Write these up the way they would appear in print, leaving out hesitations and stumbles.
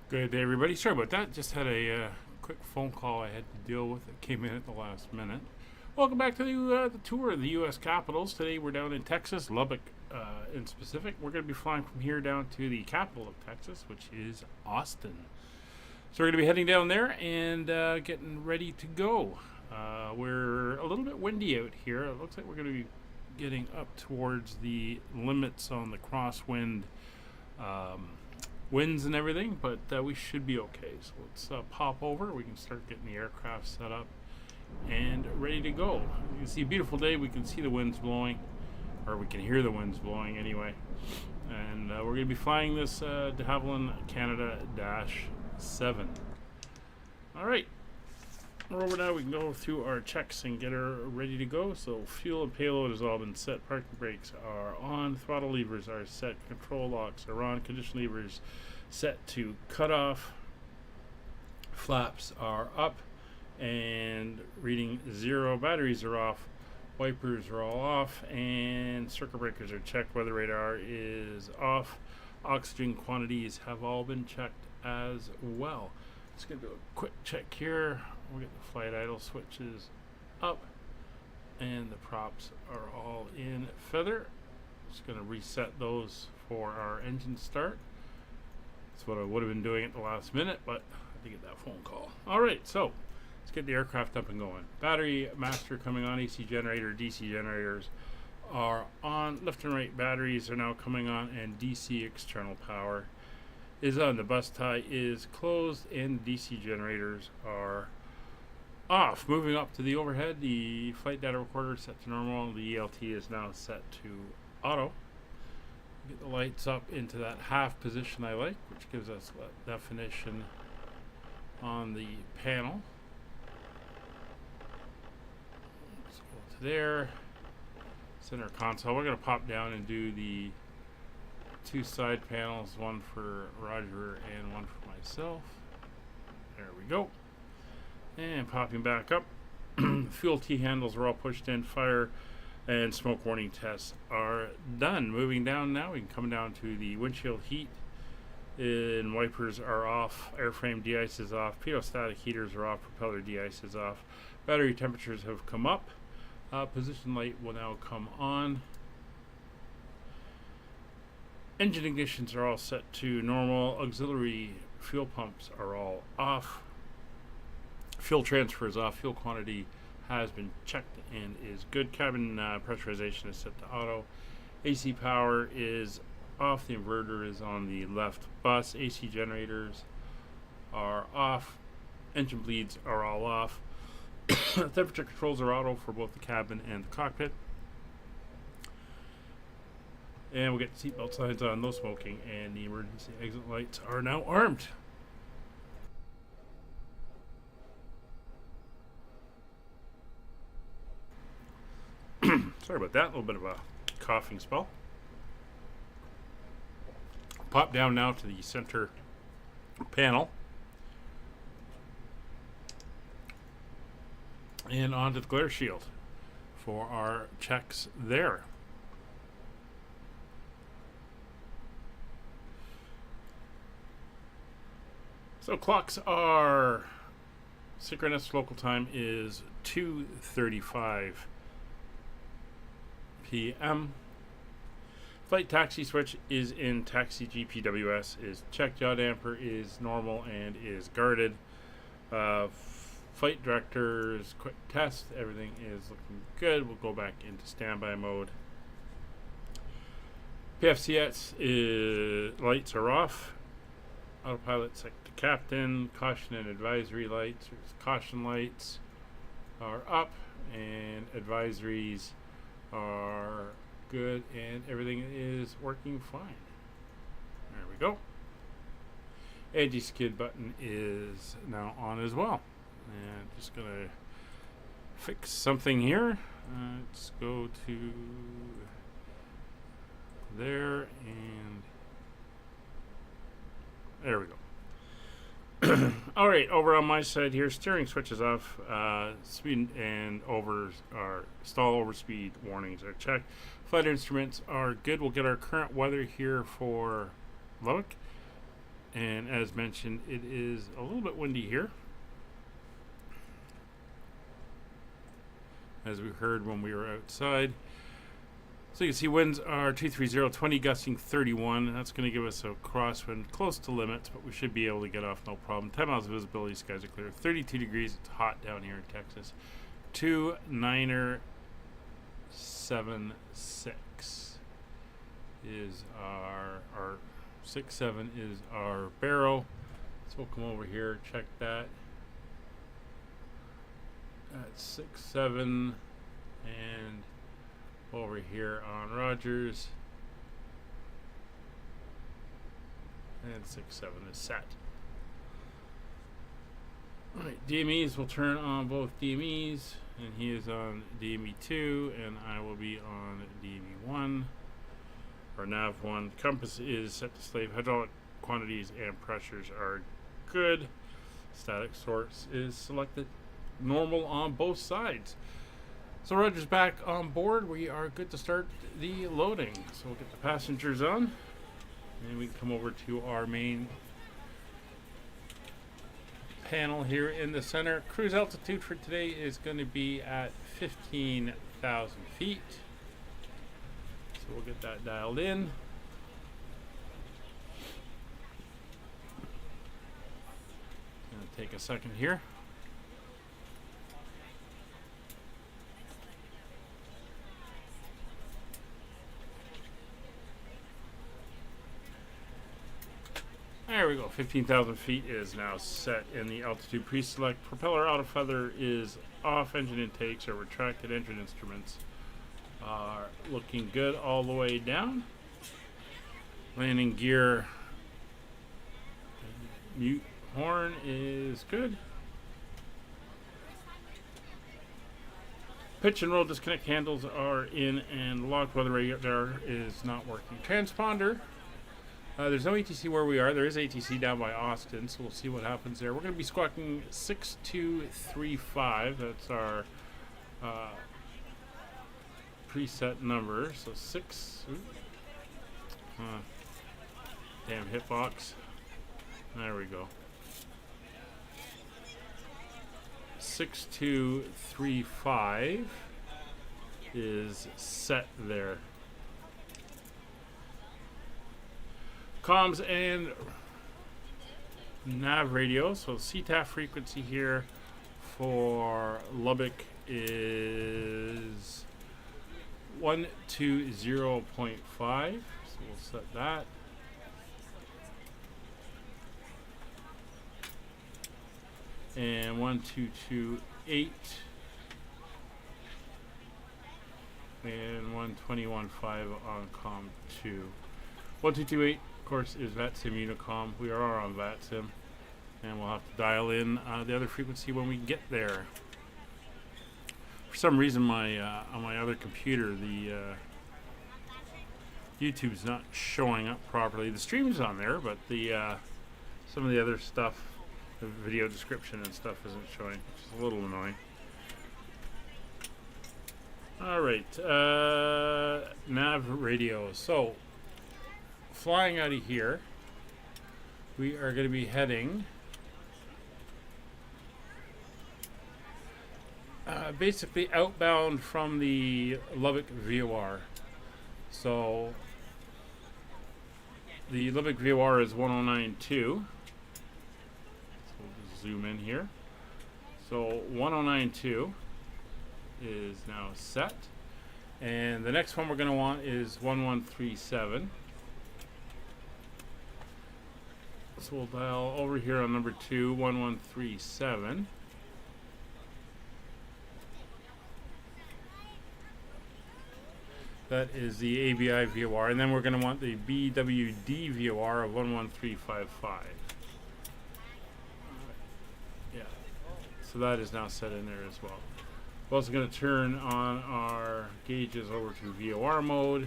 Good day, everybody. Sorry about that. Just had a quick phone call I had to deal with that came in at the last minute. Welcome back to the tour of the U.S. capitals. Today we're down in Texas, Lubbock in specific. We're going to be flying from here down to the capital of Texas, which is Austin. So we're going to be heading down there and getting ready to go. We're a little bit windy out here. It looks like we're going to be getting up towards the limits on the crosswind winds and everything, but we should be okay. So let's pop over. We can start getting the aircraft set up and ready to go. You can see a beautiful day. We can see the winds blowing, or we can hear the winds blowing anyway. And we're going to be flying this de Havilland Canada Dash-7. All right. We're over now. We can go through our checks and get her ready to go. So fuel and payload has all been set. Parking brakes are on. Throttle levers are set. Control locks are on. Condition levers set to cut off. Flaps are up and reading 0. Batteries are off. Wipers are all off. And circuit breakers are checked. Weather radar is off. Oxygen quantities have all been checked as well. Just going to do a quick check here. We'll get the flight idle switches up, and the props are all in feather. Just going to reset those for our engine start. That's what I would have been doing at the last minute, but I had to get that phone call. All right, so let's get the aircraft up and going. Battery master coming on. AC generator, DC generators are on. Left and right batteries are now coming on, and DC external power is on. The bus tie is closed, and DC generators are off. Moving up to the overhead, the flight data recorder is set to normal. The ELT is now set to auto. Get the lights up into that half position I like, which gives us definition on the panel. Let's go to there. Center console. We're going to pop down and do the two side panels, one for Roger and one for myself. There we go. And popping back up. Fuel T-handles are all pushed in. Fire and smoke warning tests are done. Moving down now, we can come down to the windshield heat. And wipers are off. Airframe de-ice is off. Pitot-static heaters are off. Propeller de-ice is off. Battery temperatures have come up. Position light will now come on. Engine ignitions are all set to normal. Auxiliary fuel pumps are all off. Fuel transfer is off. Fuel quantity has been checked and is good. Cabin pressurization is set to auto. AC power is off. The inverter is on the left bus. AC generators are off. Engine bleeds are all off. Temperature controls are auto for both the cabin and the cockpit. And we'll get the seatbelt signs on, no smoking, and the emergency exit lights are now armed. Sorry about that, a little bit of a coughing spell. Pop down now to the center panel. And onto the glare shield for our checks there. So clocks are synchronous. Local time is 2:35 p.m. Flight taxi switch is in. Taxi GPWS is checked. Yaw damper is normal and is guarded. Flight director's quick test. Everything is looking good. We'll go back into standby mode. PFCS lights are off. Autopilot set to captain. Caution and advisory lights. Caution lights are up, and advisories are good, and everything is working fine. There we go. Anti-skid button is now on as well. And just gonna fix something here. Let's go to there, and there we go. All right, over on my side here, steering switch is off. Speed and overs are stall overspeed warnings are checked. Flight instruments are good. We'll get our current weather here for Lubbock. And as mentioned, it is a little bit windy here, as we heard when we were outside. So you can see winds are 230, 20 gusting 31. That's going to give us a crosswind close to limits, but we should be able to get off no problem. 10 miles of visibility, skies are clear. 32 degrees, it's hot down here in Texas. 2976 is our 67 is our barrow. So we'll come over here, check that. That's 67, and over here on Rogers, and 67 is set. Alright, DMEs will turn on both DMEs, and he is on DME2, and I will be on DME1, or NAV1. Compass is set to slave. Hydraulic quantities and pressures are good. Static source is selected. Normal on both sides. So Roger's back on board. We are good to start the loading. So we'll get the passengers on, and we can come over to our main panel here in the center. Cruise altitude for today is going to be at 15,000 feet. So we'll get that dialed in. Gonna take a second here. There we go. 15,000 feet is now set in the altitude pre-select. Propeller auto feather is off. Engine intakes are retracted. Engine instruments are looking good all the way down. Landing gear mute horn is good. Pitch and roll disconnect handles are in, and locked weather radar is not working. Transponder. There's no ATC where we are. There is ATC down by Austin, so we'll see what happens there. We're going to be squawking 6235. That's our preset number. So 6. Damn hitbox. There we go. 6235 is set there. Comms and nav radio. So CTAF frequency here for Lubbock is 120.5. So we'll set that. And 1228 and 121.5 on COM 2. 1228, of course, is VATSIM Unicom. We are on VATSIM, and we'll have to dial in the other frequency when we get there. For some reason, my on my other computer, the YouTube's not showing up properly. The stream's on there, but the some of the other stuff, the video description and stuff, isn't showing, which is a little annoying. All right, nav radio. So, flying out of here, we are going to be heading basically outbound from the Lubbock VOR. So the Lubbock VOR is 1092. So we'll just zoom in here. So 1092 is now set. And the next one we're going to want is 1137. So we'll dial over here on number 2, 1137. That is the ABI VOR, and then we're going to want the BWD VOR of 11355. Yeah, so that is now set in there as well. We're also going to turn on our gauges over to VOR mode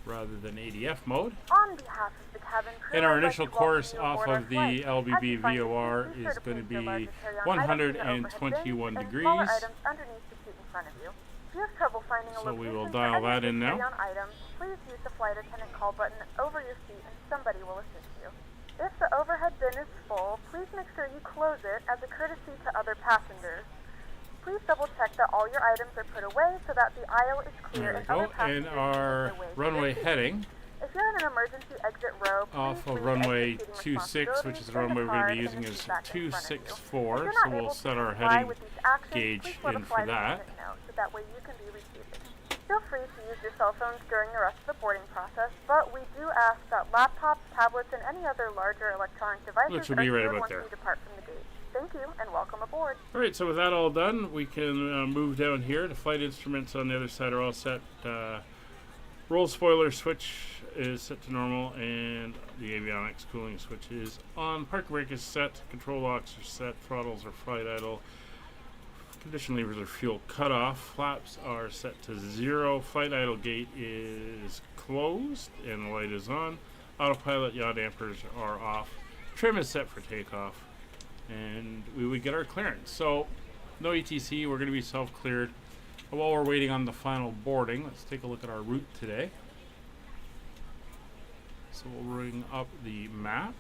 rather than ADF mode. On behalf of the cabin crew, and our initial course off of the LBB VOR is going to be 121 degrees. you have trouble finding a So we location will for dial any that in history now. on items, please use the flight attendant call button over your seat and somebody will assist you. If the overhead bin is full, please make sure you close it as a courtesy to other passengers. Please double check that all your items are put away so that the aisle is clear There we and other go. passengers And can our make their way to runway their seats. heading If you're in an emergency exit row, off please of leave runway exit seating 26, which is the responsibilities runway in we're going to the be card using, in the is seat back in front of you. If 264. you're So not we'll able to set our comply heading with these actions, gauge please let a in for flight that. attendant know so that way you can be reseated. Feel free to use your cell phones during the rest of the boarding process, but we do ask that laptops, tablets, and any other larger electronic devices Which will be are right sealed about once there. you depart from the gate. Thank you, and welcome aboard. Alright, so with that all done, we can move down here. The flight instruments on the other side are all set. Roll spoiler switch is set to normal, and the avionics cooling switch is on. Parking brake is set. Control locks are set. Throttles are flight idle. Condition levers are fuel cutoff. Flaps are set to 0. Flight idle gate is closed, and the light is on. Autopilot yaw dampers are off. Trim is set for takeoff, and we would get our clearance. So no ETC, we're going to be self-cleared. While we're waiting on the final boarding, let's take a look at our route today. So we'll bring up the map.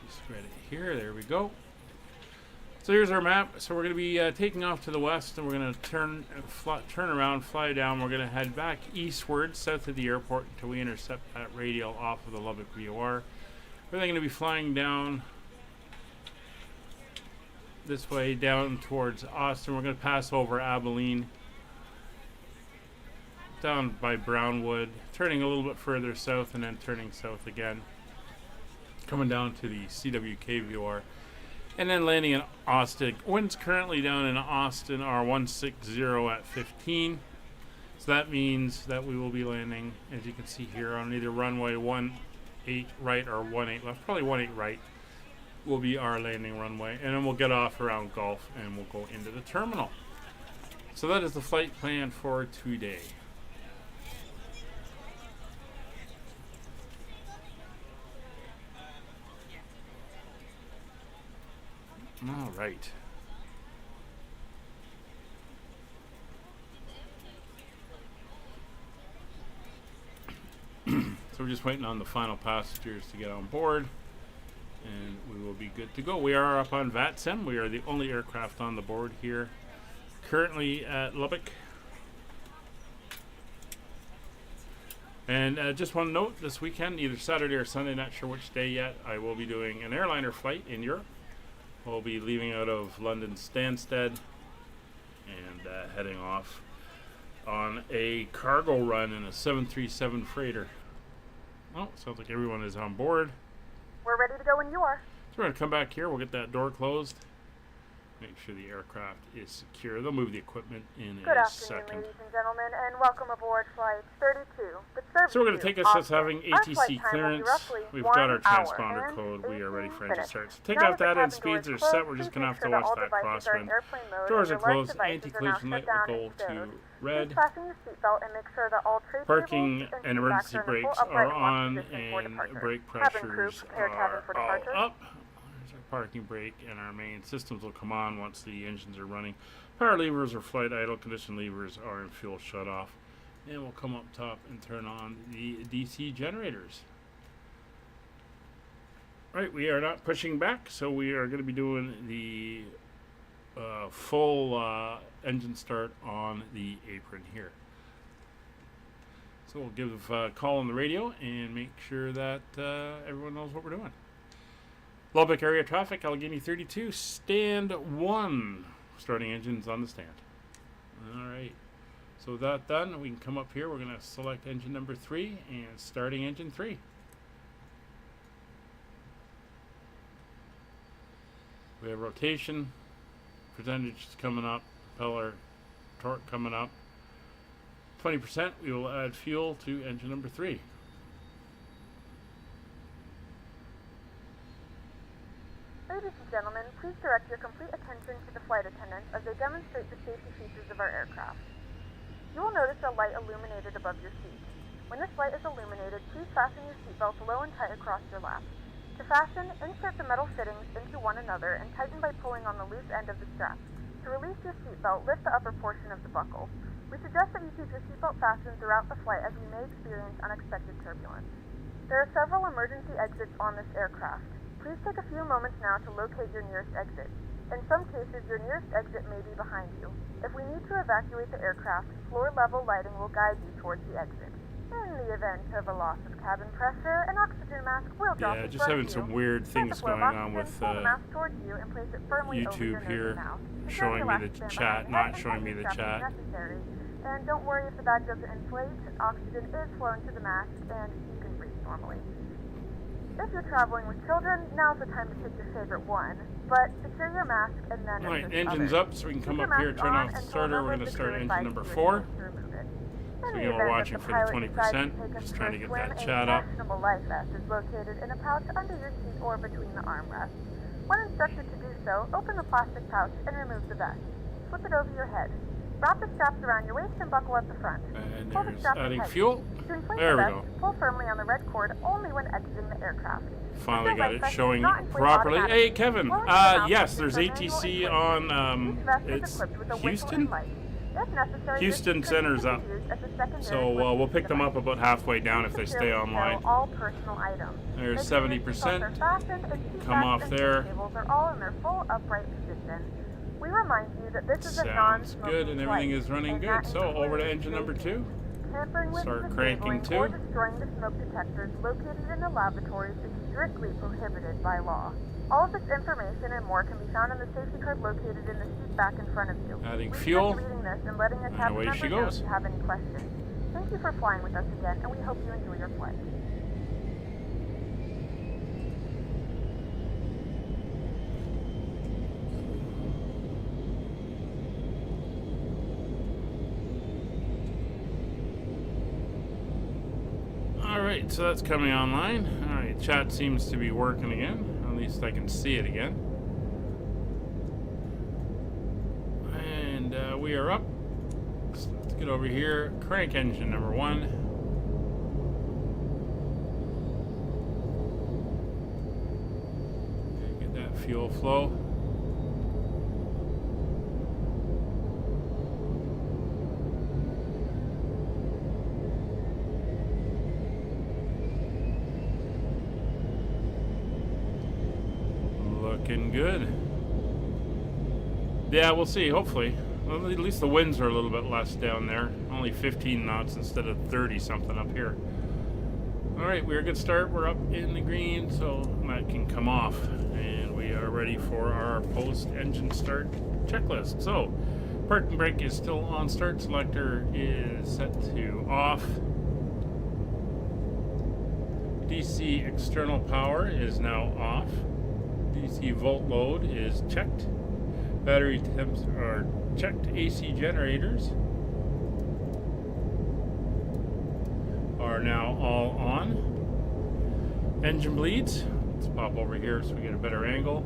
Just right here, there we go. So here's our map. So we're going to be taking off to the west, and we're going to turn around, fly down. We're going to head back eastward, south of the airport, until we intercept that radial off of the Lubbock VOR. We're then going to be flying down this way, down towards Austin. We're going to pass over Abilene, down by Brownwood, turning a little bit further south, and then turning south again, coming down to the CWK VOR. And then landing in Austin. Winds currently down in Austin are 160 at 15. So that means that we will be landing, as you can see here, on either runway 18 right or 18 left. Probably 18 right will be our landing runway. And then we'll get off around Gulf and we'll go into the terminal. So that is the flight plan for today. All right. So we're just waiting on the final passengers to get on board, and we will be good to go. We are up on VATSIM. We are the only aircraft on the board here currently at Lubbock. And just one note, this weekend, either Saturday or Sunday, not sure which day yet, I will be doing an airliner flight in Europe. We'll be leaving out of London Stansted and heading off on a cargo run in a 737 freighter. Well, sounds like everyone is on board. We're ready to go when you are. So we're going to come back here. We'll get that door closed. Make sure the aircraft is secure. They'll move the equipment in Good a afternoon, second. ladies and gentlemen, and welcome aboard Flight 32. So we're going to take us as having ATC clearance. We've got our transponder code. We are ready for engine start. So take off that end. Speeds are set. We're just going to have to watch that crosswind. Doors are closed. Anti-collision light will go to red. Parking and emergency brakes are on, and brake pressures are all up. Parking brake and our main systems will come on once the engines are running. Power levers are flight idle, condition levers are in fuel shut off, and we'll come up top and turn on the DC generators. Right, we are not pushing back, so we are going to be doing the full engine start on the apron here. So we'll give a call on the radio and make sure that everyone knows what we're doing. Lubbock area traffic, Allegheny 32, stand 1. Starting engines on the stand. Alright, so with that done, we can come up here. We're going to select engine number 3 and starting engine 3. We have rotation, percentage coming up, propeller torque coming up. 20%, we will add fuel to engine number 3. Ladies and gentlemen, please direct your complete attention to the flight attendants as they demonstrate the safety features of our aircraft. You will notice a light illuminated above your seat. When this light is illuminated, please fasten your seatbelt low and tight across your lap. To fasten, insert the metal fittings into one another and tighten by pulling on the loose end of the strap. To release your seatbelt, lift the upper portion of the buckle. We suggest that you keep your seatbelt fastened throughout the flight as we may experience unexpected turbulence. There are several emergency exits on this aircraft. Please take a few moments now to locate your nearest exit. In some cases, your nearest exit may be behind you. If we need to evacuate the aircraft, floor-level lighting will guide you towards the exit. In the event of a loss of cabin pressure, an oxygen mask will drop in just front having of some you. weird Set things the flow of going on oxygen, with pull the mask towards you and place it firmly over your YouTube nose here, and mouth. Secure showing me elastic the band chat, behind your not head and showing me tighten the strap if chat. necessary. And don't worry if the bag doesn't inflate. Oxygen is flowing to the mask and you can breathe normally. If you're traveling with children, now's the time to pick your favorite one. But secure your mask and then Alright, assist engine's others. up, so we can Keep come your up here, mask turn on off the until a starter. member We're of going to the start crew engine advises number you 4. to remove it. So In the again, we're event watching that the for the pilot decides 20%, to take us just for trying a to get swim, that a chat up. fashionable life vest is located in a pouch under your seat or between the armrests. When instructed to do so, open the plastic pouch and remove the vest. Slip it over your head. Wrap the straps around your waist and buckle at the front. And Pull the there's strap adding tight. fuel. To inflate There the we vest, go. pull firmly on the red cord only when exiting the aircraft. Finally If got your it vest showing does not inflate properly. automatically, Hey, Kevin. blow into the mouth Yes, switches there's for manual ATC inflation. on, Each vest is it's equipped with a whistle Houston? and light. If necessary, Houston this system Center's can up. be used as a secondary So switching we'll pick them up device. about halfway down if they Please stay securely online. stow all personal items. There's Make sure your 70%. seatbelts are fastened and seat Come backs off and there. seat cables are all in their full upright position. We remind you that this is a Sounds non-smoking good, and everything flight, is running and good. that So over to includes engine number vaping. 2. Tampering with Start the cranking disabling or too. destroying the smoke detectors located in the lavatories is strictly prohibited by law. All of this information and more can be found in the safety card located in the seat back in front of you. Adding We fuel. suggest reading this and letting a And cabin away she member know goes. if you have any questions. Thank you for flying with us again, and we hope you enjoy your flight. Alright, so that's coming online. Alright, chat seems to be working again. At least I can see it again. And we are up. Let's get over here. Crank engine number 1. Get that fuel flow. Looking good. Yeah, we'll see, hopefully. Well, at least the winds are a little bit less down there. Only 15 knots instead of 30 something up here. Alright, we're a good start. We're up in the green, so that can come off. And we are ready for our post-engine start checklist. So, parking brake is still on. Start selector is set to off. DC external power is now off. DC volt load is checked. Battery temps are checked. AC generators are now all on. Engine bleeds, let's pop over here so we get a better angle,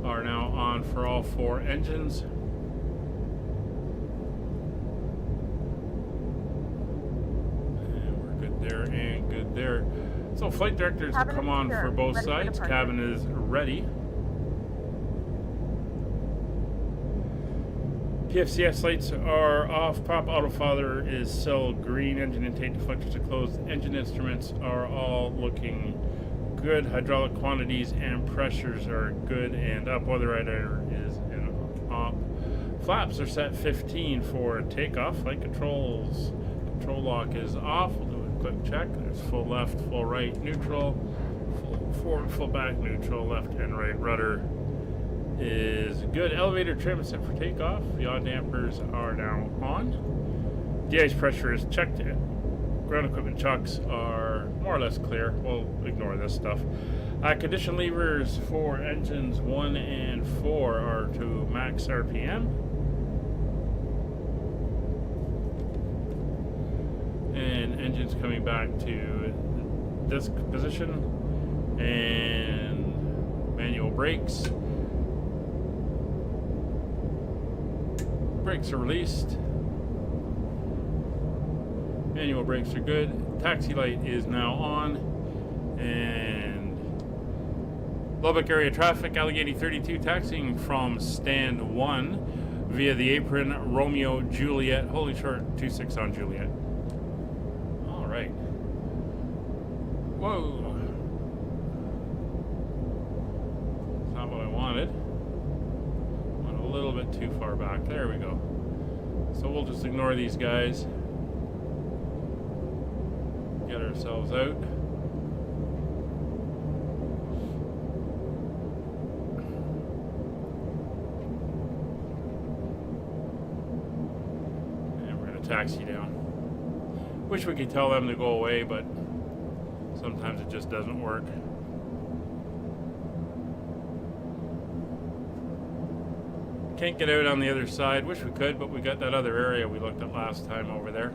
are now on for all 4 engines. And we're good there and good there. So flight directors will come on for both sides. Cabin is ready. PFCS lights are off. Prop autofather is still green. Engine intake deflectors are closed. Engine instruments are all looking good. Hydraulic quantities and pressures are good and up. Weather radar is in up. Flaps are set 15 for takeoff. Flight controls. Control lock is off. We'll do a quick check. There's full left, full right, neutral, full forward, full back, neutral, left and right rudder is good. Elevator trim is set for takeoff. Yaw dampers are now on. De-ice pressure is checked. Ground equipment chocks are more or less clear. We'll ignore this stuff. Condition levers for engines 1 and 4 are to max RPM. And engines coming back to disc position. And manual brakes. Brakes are released. Manual brakes are good. Taxi light is now on. And Lubbock area traffic, Allegheny 32 taxiing from stand 1 via the apron, Romeo Juliet, holding short 26 on Juliet. All right. Whoa. That's not what I wanted. Went a little bit too far back. There we go. So we'll just ignore these guys. Get ourselves out. Taxi down. Wish we could tell them to go away, but sometimes it just doesn't work. Can't get out on the other side. Wish we could, but we got that other area we looked at last time over there,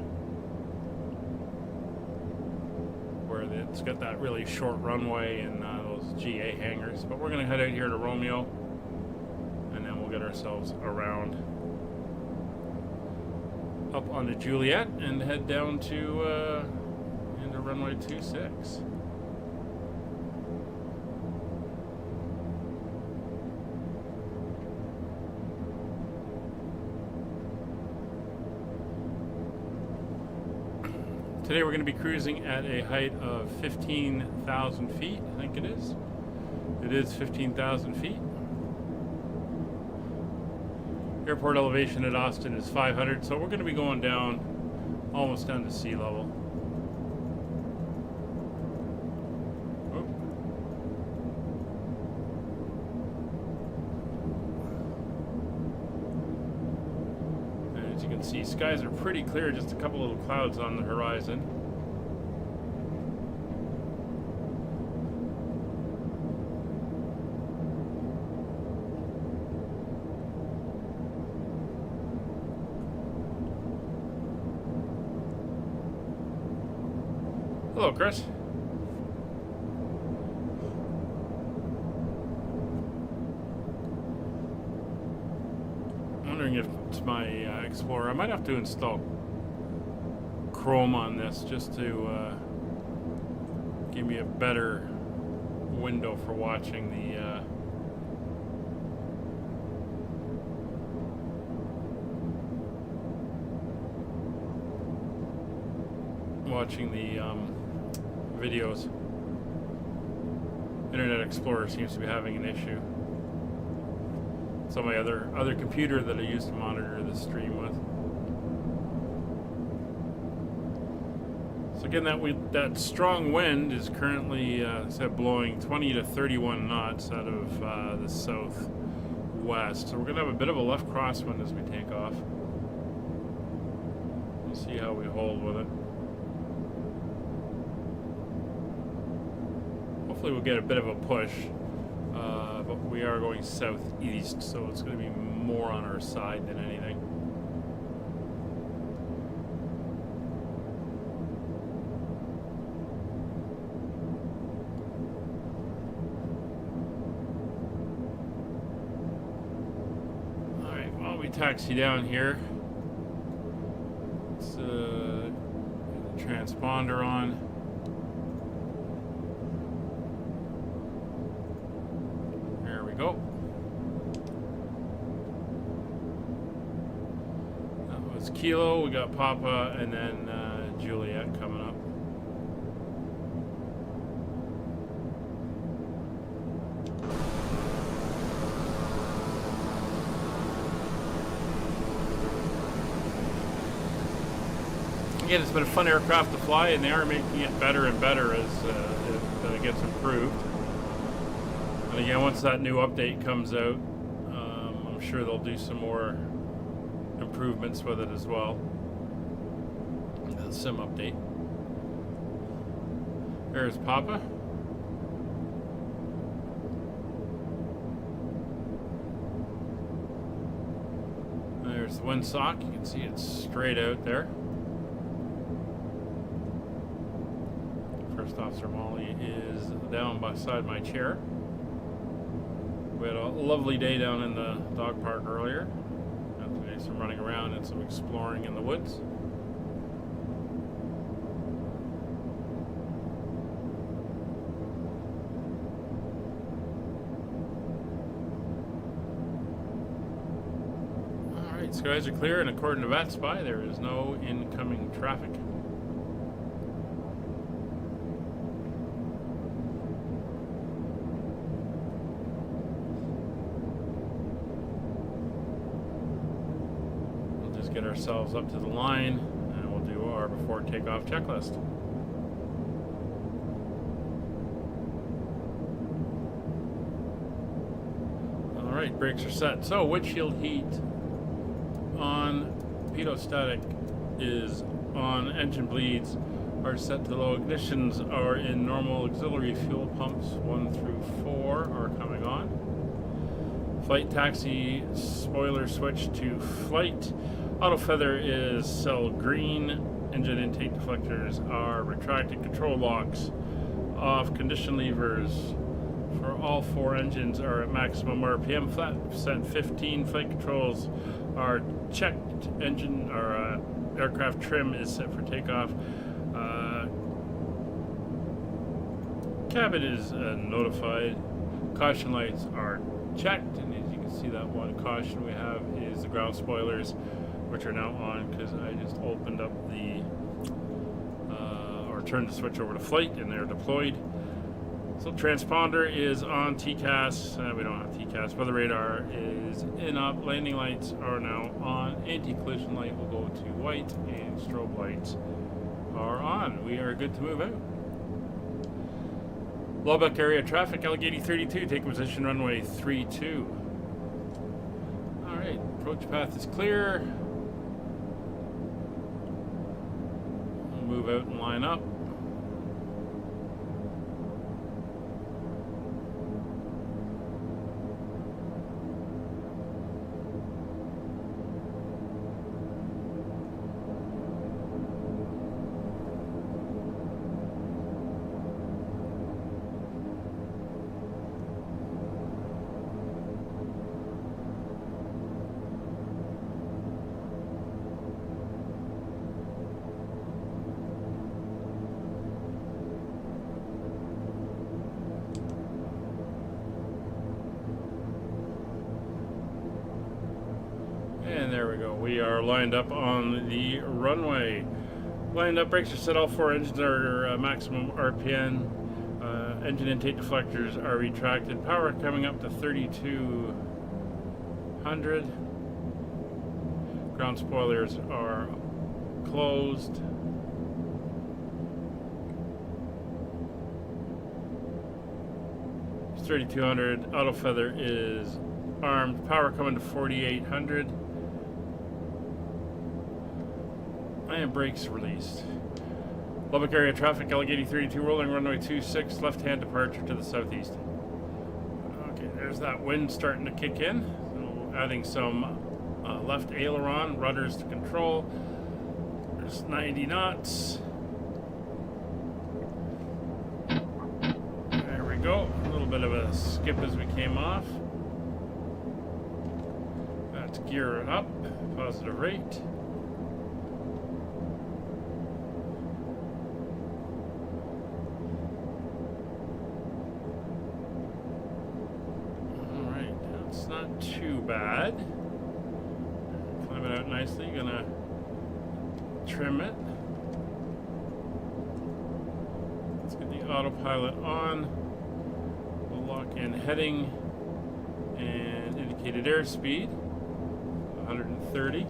where it's got that really short runway and those GA hangars. But we're going to head out here to Romeo, and then we'll get ourselves around up onto Juliet and head down to into runway 26. Today we're going to be cruising at a height of 15,000 feet, I think it is. It is 15,000 feet. Airport elevation at Austin is 500, so we're going to be going down, almost down to sea level. And as you can see, skies are pretty clear, just a couple little clouds on the horizon. Hello, Chris. I'm wondering if it's my Explorer. I might have to install Chrome on this just to give me a better window for watching the videos. Internet Explorer seems to be having an issue. It's on my other computer that I use to monitor the stream with. So again, that strong wind is currently blowing 20 to 31 knots out of the southwest. So we're going to have a bit of a left crosswind as we take off. We'll see how we hold with it. Hopefully we'll get a bit of a push, but we are going southeast, so it's going to be more on our side than anything. Alright, while we taxi down here, let's get the transponder on. Go. That was Kilo, we got Papa, and then Juliet coming up. Again, it's been a fun aircraft to fly, and they are making it better and better as it gets improved. And again, once that new update comes out, I'm sure they'll do some more improvements with it as well. The sim update. There's Papa. There's the windsock. You can see it's straight out there. First Officer Molly is down beside my chair. We had a lovely day down in the dog park earlier. Today some running around and some exploring in the woods. Skies are clear, and according to VATSPY, there is no incoming traffic. We'll just get ourselves up to the line, and we'll do our before takeoff checklist. Alright, brakes are set. So, windshield heat on pedostatic is on, engine bleeds are set to low, ignitions are in normal, auxiliary fuel pumps 1 through 4 are coming on. Flight taxi spoiler switch to flight. Auto feather is cell green. Engine intake deflectors are retracted. Control locks off. Condition levers for all 4 engines are at maximum RPM. Flat set 15. Flight controls are checked. Engine or aircraft trim is set for takeoff. Cabin is notified. Caution lights are checked, and as you can see, that one caution we have is the ground spoilers, which are now on because I just opened up the or turned the switch over to flight, and they're deployed. So transponder is on. TCAS, we don't have TCAS. Weather radar is in up. Landing lights are now on. Anti-collision light will go to white, and strobe lights are on. We are good to move out. Lubbock area traffic, Allegheny 32, take position runway 32. Alright, approach path is clear. We'll move out and line up. And there we go. We are lined up on the runway. Lined up, brakes are set. All 4 engines are maximum RPM. Engine intake deflectors are retracted. Power coming up to 3200. Ground spoilers are closed. It's 3200. Auto feather is armed. Power coming to 4800. And brakes released. Lubbock area traffic, Allegheny 32, rolling runway 26, left-hand departure to the southeast. Okay, there's that wind starting to kick in. So adding some left aileron, rudders to control. There's 90 knots. There we go. A little bit of a skip as we came off. That's gear it up, positive rate. Not too bad. Climb it out nicely. Gonna trim it. Let's get the autopilot on. We'll lock in heading and indicated airspeed 130.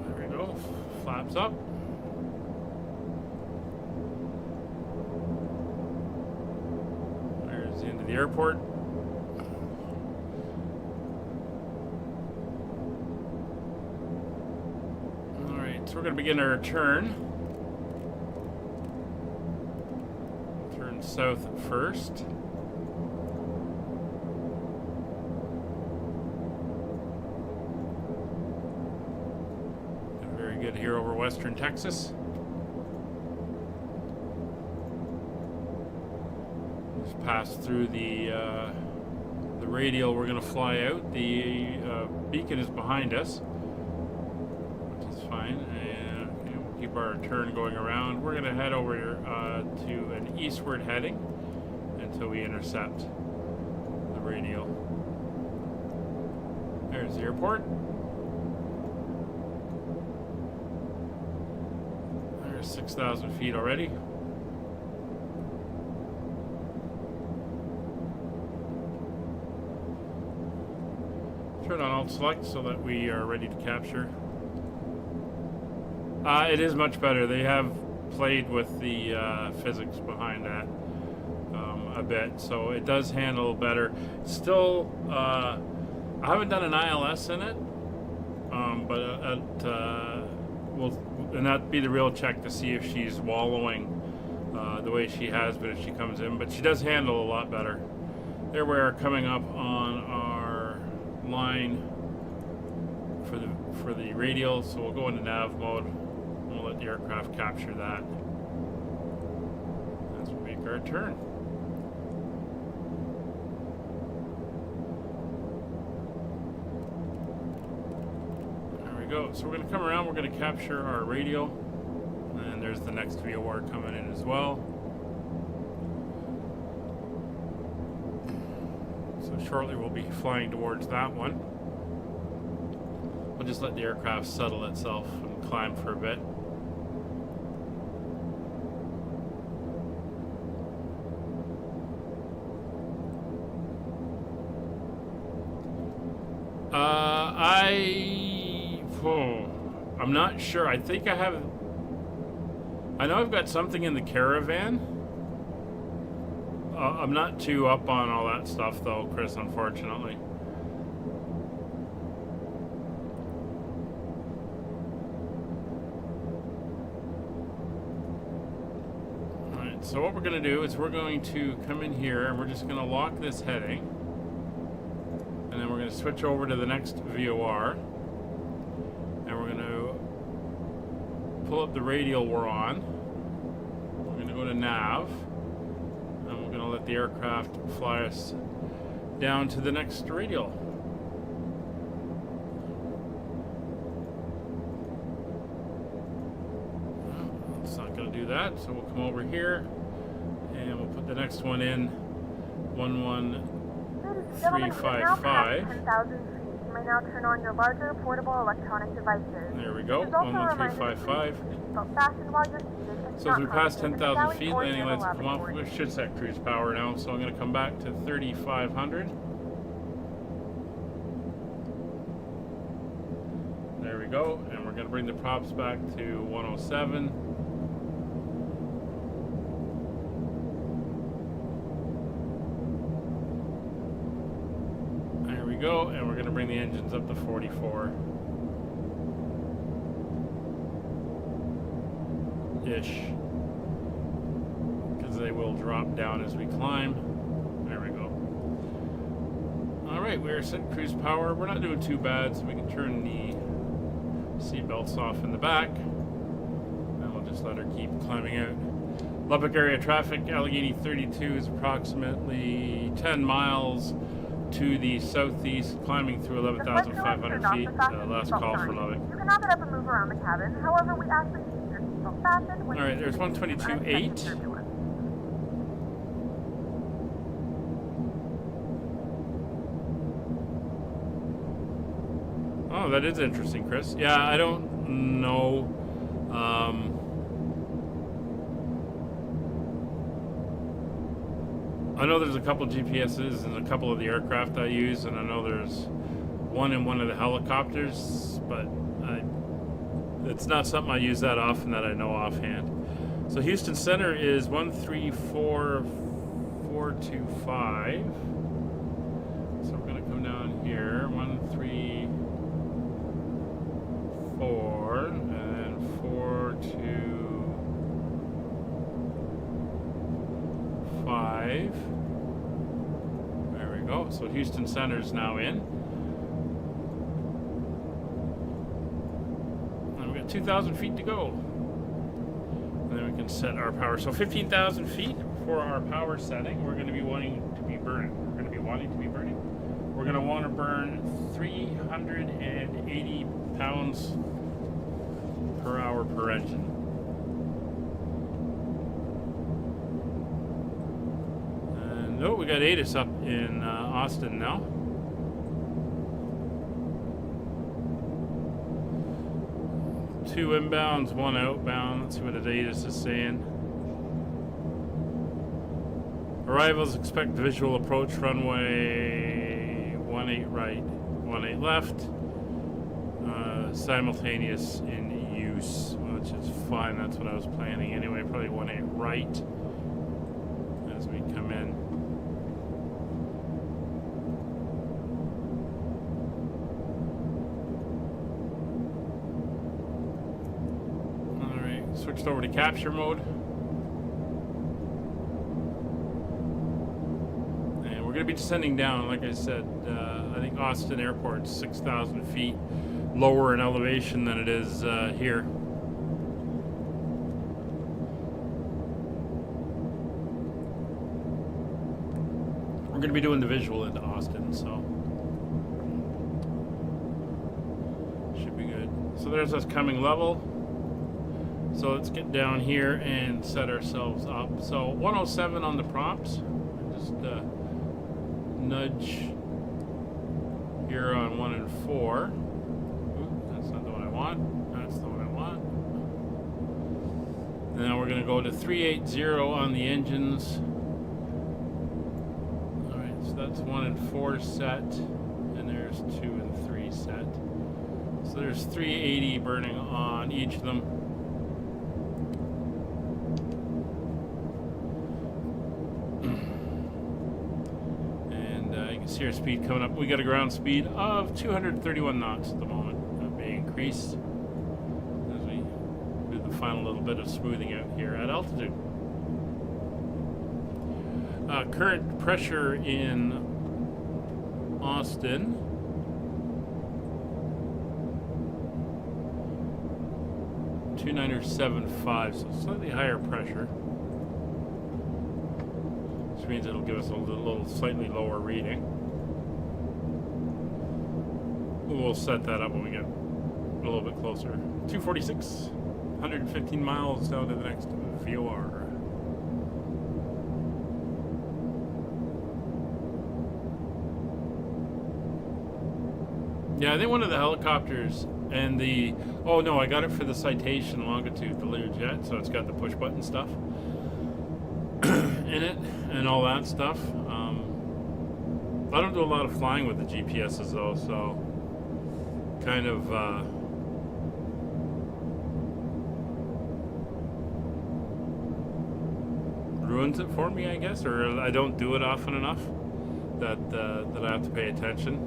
There we go. Flaps up. Into the airport. Alright, so we're going to begin our turn. Turn south at first. Very good here over western Texas. Pass through the radial. We're going to fly out. The beacon is behind us, which is fine, and we'll keep our turn going around. We're going to head over to an eastward heading until we intercept the radial. There's the airport. There's 6,000 feet already. Turn on alt select so that we are ready to capture. It is much better. They have played with the physics behind that a bit, so it does handle better. Still, I haven't done an ILS in it, and that'd be the real check to see if she's wallowing the way she has been if she comes in. But she does handle a lot better. There we are coming up on our line for the radial, so we'll go into nav mode. We'll let the aircraft capture that as we make our turn. There we go. So we're going to come around, we're going to capture our radial, and there's the next VOR coming in as well. So shortly we'll be flying towards that one. We'll just let the aircraft settle itself and climb for a bit. I'm not sure. I think I have. I know I've got something in the caravan. I'm not too up on all that stuff, though, Chris, unfortunately. Alright, so what we're going to do is we're going to come in here and we're just going to lock this heading. And then we're going to switch over to the next VOR. And we're going to pull up the radial we're on. We're going to go to nav. And we're going to let the aircraft fly us down to the next radial. Well, it's not going to do that, so we'll come over here and we'll put the next one in 11355. 10,000 feet. You may now turn on your larger portable electronic devices. There we go, 11355. So as we pass 10,000 feet, landing lights will come off. We should set cruise power now, so I'm going to come back to 3,500. There we go, and we're going to bring the props back to 107. There we go, and we're going to bring the engines up to 44-ish. Because they will drop down as we climb. There we go. Alright, we're set cruise power. We're not doing too bad, so we can turn the seat belts off in the back. And we'll just let her keep climbing out. Lubbock area traffic, Allegheny 32 is approximately 10 miles to the southeast, climbing through 11,500 feet. Last call for Lubbock. You can knock it up and move around the cabin. However, we ask that you keep your seatbelt fastened. Alright, there's 122.8. Oh, that is interesting, Chris. Yeah, I don't know. I know there's a couple GPSs in a couple of the aircraft I use, and I know there's one in one of the helicopters, but it's not something I use that often that I know offhand. So Houston Center is 134,425. So we're going to come down here, 134, and then 425. There we go. So Houston Center is now in. And we've got 2,000 feet to go. And then we can set our power. So 15,000 feet for our power setting. We're going to be wanting to be burning. We're going to want to burn 380 pounds per hour per engine. And oh, we got ATIS up in Austin now. 2 inbounds, 1 outbound. Let's see what Adidas is saying. Arrivals expect visual approach runway 18 right, 18 left. Simultaneous in use, which is fine. That's what I was planning anyway. Probably 18 right as we come in. All right, switched over to capture mode. We're going to be descending down, like I said. I think Austin Airport's 6,000 feet lower in elevation than it is here. We're going to be doing the visual into Austin, so should be good. So there's us coming level. So let's get down here and set ourselves up. So 107 on the prompts. Just nudge here on 1 and 4. Oop, that's not the one I want. That's the one I want. And now we're going to go to 380 on the engines. Alright, so that's 1 and 4 set. And there's 2 and 3 set. So there's 380 burning on each of them. Here, speed coming up. We got a ground speed of 231 knots at the moment. That may increase as we do the final little bit of smoothing out here at altitude. Current pressure in Austin. (297.5), so slightly higher pressure. Which means it'll give us a little slightly lower reading. We'll set that up when we get a little bit closer. 246, 115 miles down to the next VOR. Yeah, I think one of the helicopters and the... Oh no, I got it for the Citation Longitude, the Learjet, so it's got the push button stuff in it and all that stuff. I don't do a lot of flying with the GPSs though, so kind of ruins it for me, I guess, or I don't do it often enough that I have to pay attention.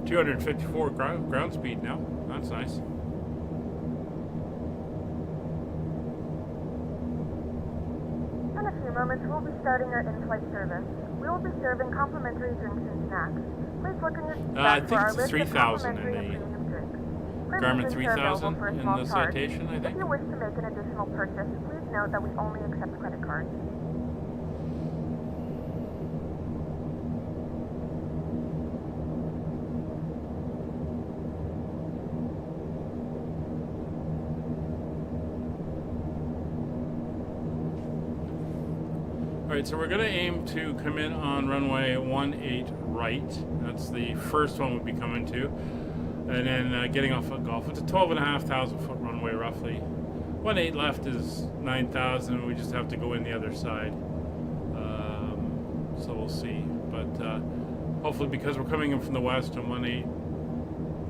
254 ground speed now. That's nice. In a few moments, we'll be starting our in-flight service. We will be serving complimentary drinks and snacks. Please look in your I seat think for our it's list of 3,000 complimentary and in premium drinks. the Garmin 3000 in the Citation, I If think. you wish to make an additional purchase, please note that we only accept credit cards. Alright, so we're going to aim to come in on runway 18 right. That's the first one we'll be coming to. And then getting off at Gulf. It's a 12,500 foot runway roughly. 18 left is 9,000. We just have to go in the other side. So we'll see. But hopefully, because we're coming in from the west and 18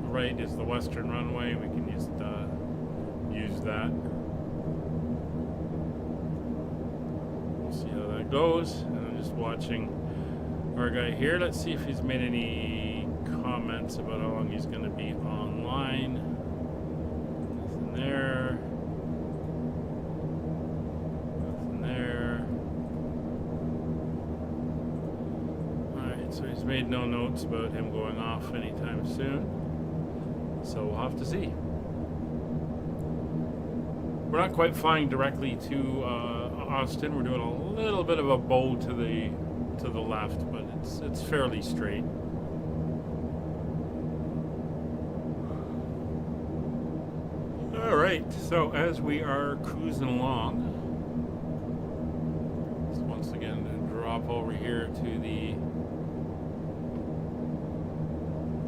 right is the western runway, we can just use that. Goes, and I'm just watching our guy here. Let's see if he's made any comments about how long he's going to be online. Nothing there. Nothing there. Alright, so he's made no notes about him going off anytime soon. So we'll have to see. We're not quite flying directly to Austin. We're doing a little bit of a bow to the left, but it's fairly straight. All right. So as we are cruising along, let's once again drop over here to the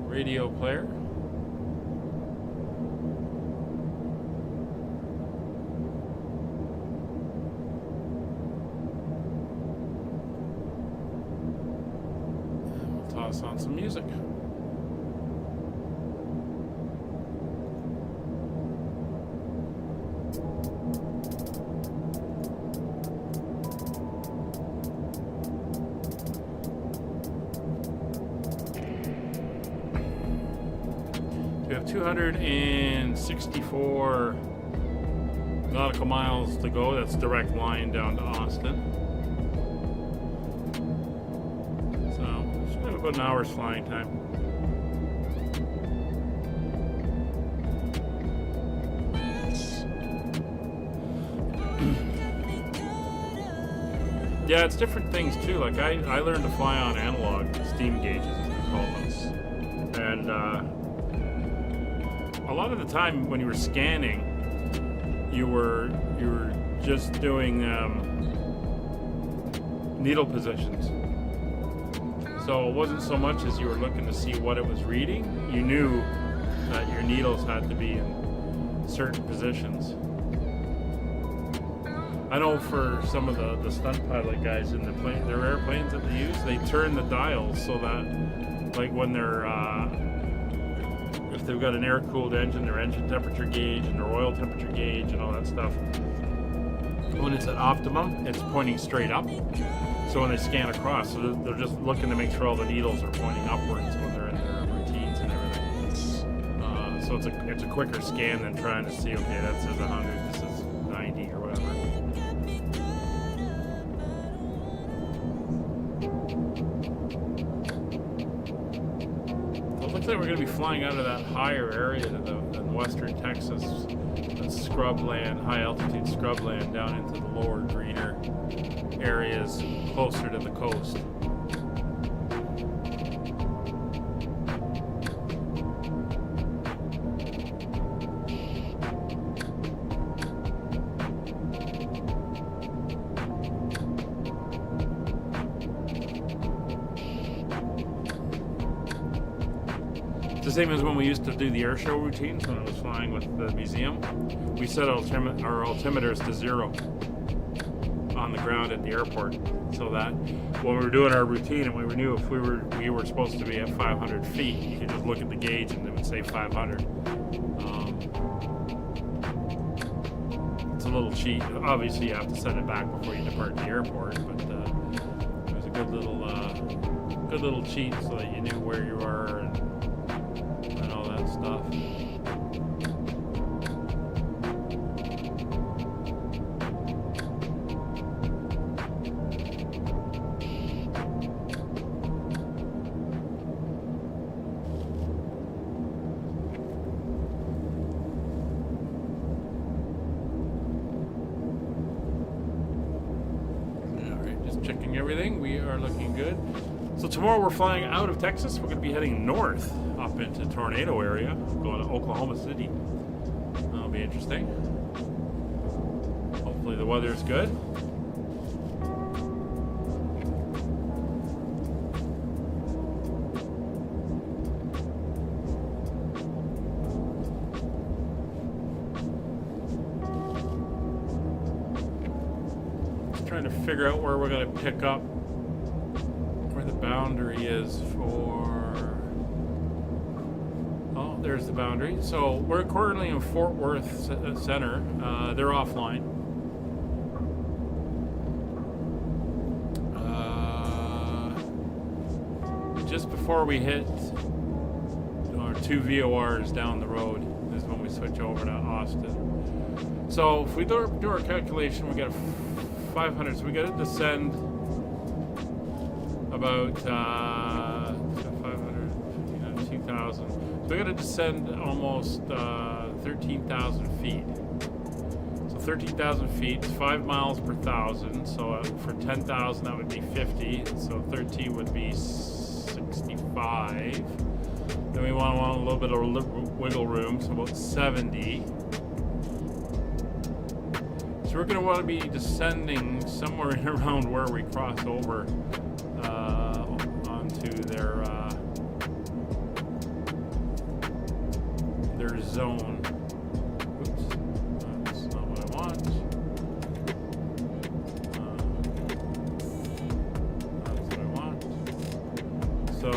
radio player. toss on some music. We have 264 nautical miles to go. That's direct line down to Austin. So should have about an hour's flying time. Yeah, it's different things too. Like I learned to fly on analog steam gauges, as we call them, and a lot of the time when you were scanning, you were just doing needle positions. So it wasn't so much as you were looking to see what it was reading. You knew that your needles had to be in certain positions. I know for some of the stunt pilot guys in their airplanes that they use, they turn the dials so that, like when they're if they've got an air-cooled engine, their engine temperature gauge and their oil temperature gauge and all that stuff, when it's at optimum, it's pointing straight up. So when they scan across, so they're just looking to make sure all the needles are pointing upwards when they're in their routines and everything. So it's a quicker scan than trying to see, okay, that says 100, this is 90 or whatever. Looks like we're going to be flying out of that higher area than western Texas, that scrubland, high altitude scrubland, down into the lower greener areas closer to the coast. It's the same as when we used to do the air show routines when I was flying with the museum. We set our altimeters to 0 on the ground at the airport, so that when we were doing our routine and we knew if we were supposed to be at 500 feet, you could just look at the gauge and it would say 500. It's a little cheat. Obviously, you have to send it back before you depart the airport, but it was a good little cheat so that you knew where you were and all that stuff. Alright, just checking everything. We are looking good. So tomorrow we're flying out of Texas. We're going to be heading north up into Tornado area, going to Oklahoma City. That'll be interesting. Hopefully the weather's good. Just trying to figure out where we're going to pick up, where the boundary is for... Oh, there's the boundary. So we're currently in Fort Worth Center. They're offline. Just before we hit our 2 VORs down the road is when we switch over to Austin. So if we do our calculation, we got 500. So we got to descend about 500, 2,000. So we got to descend almost 13,000 feet. So 13,000 feet is 5 miles per thousand. So for 10,000, that would be 50. So 13 would be 65. Then we want a little bit of wiggle room, so about 70. So we're going to want to be descending somewhere in around where we cross over onto their zone. Oops, that's not what I want. That's what I want. So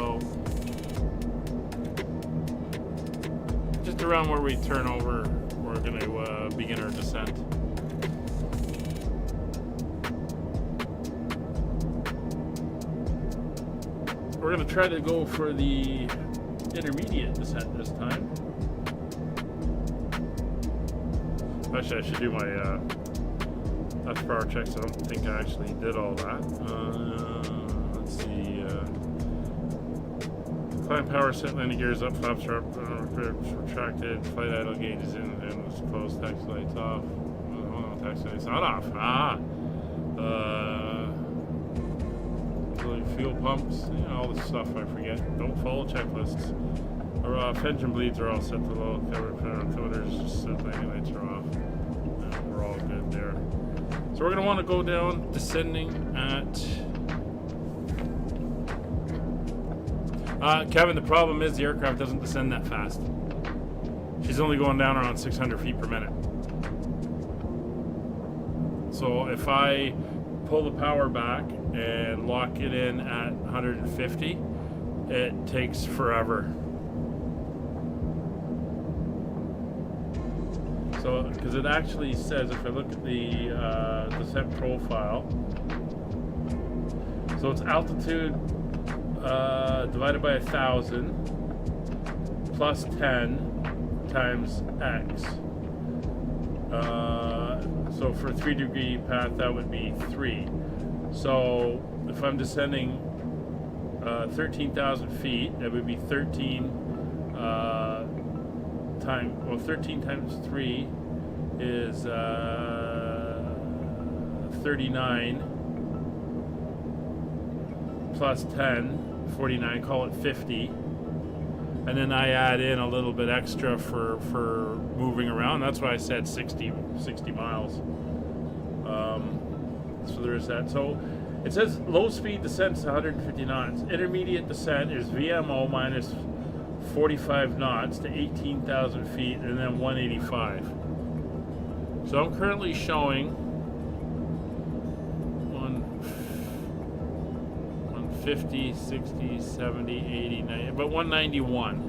just around where we turn over, we're going to begin our descent. We're going to try to go for the intermediate descent this time. Actually, I should do my Dash power checks. I don't think I actually did all that. Let's see. Climb power, set landing gears up, flaps are up, retracted, flight idle gauge is in, and was closed, taxi lights off. Oh no, taxi lights not off. Fuel pumps, you know, all this stuff I forget. Don't follow checklists. Our engine bleeds are all set to low. Cover filters, set landing lights are off. We're all good there. So we're going to want to go down, descending at... Kevin, the problem is the aircraft doesn't descend that fast. She's only going down around 600 feet per minute. So if I pull the power back and lock it in at 150, it takes forever. So, because it actually says, if I look at the descent profile, so it's altitude divided by 1,000 plus 10 times X. So for a 3-degree path, that would be 3. So if I'm descending 13,000 feet, that would be 13 times 3 is 39 plus 10, 49, call it 50. And then I add in a little bit extra for moving around. That's why I said 60 miles. So there is that. So it says low speed descent is 150 knots. Intermediate descent is VMO minus 45 knots to 18,000 feet and then 185. So I'm currently showing 150, 60, 70, 80, 90, but 191.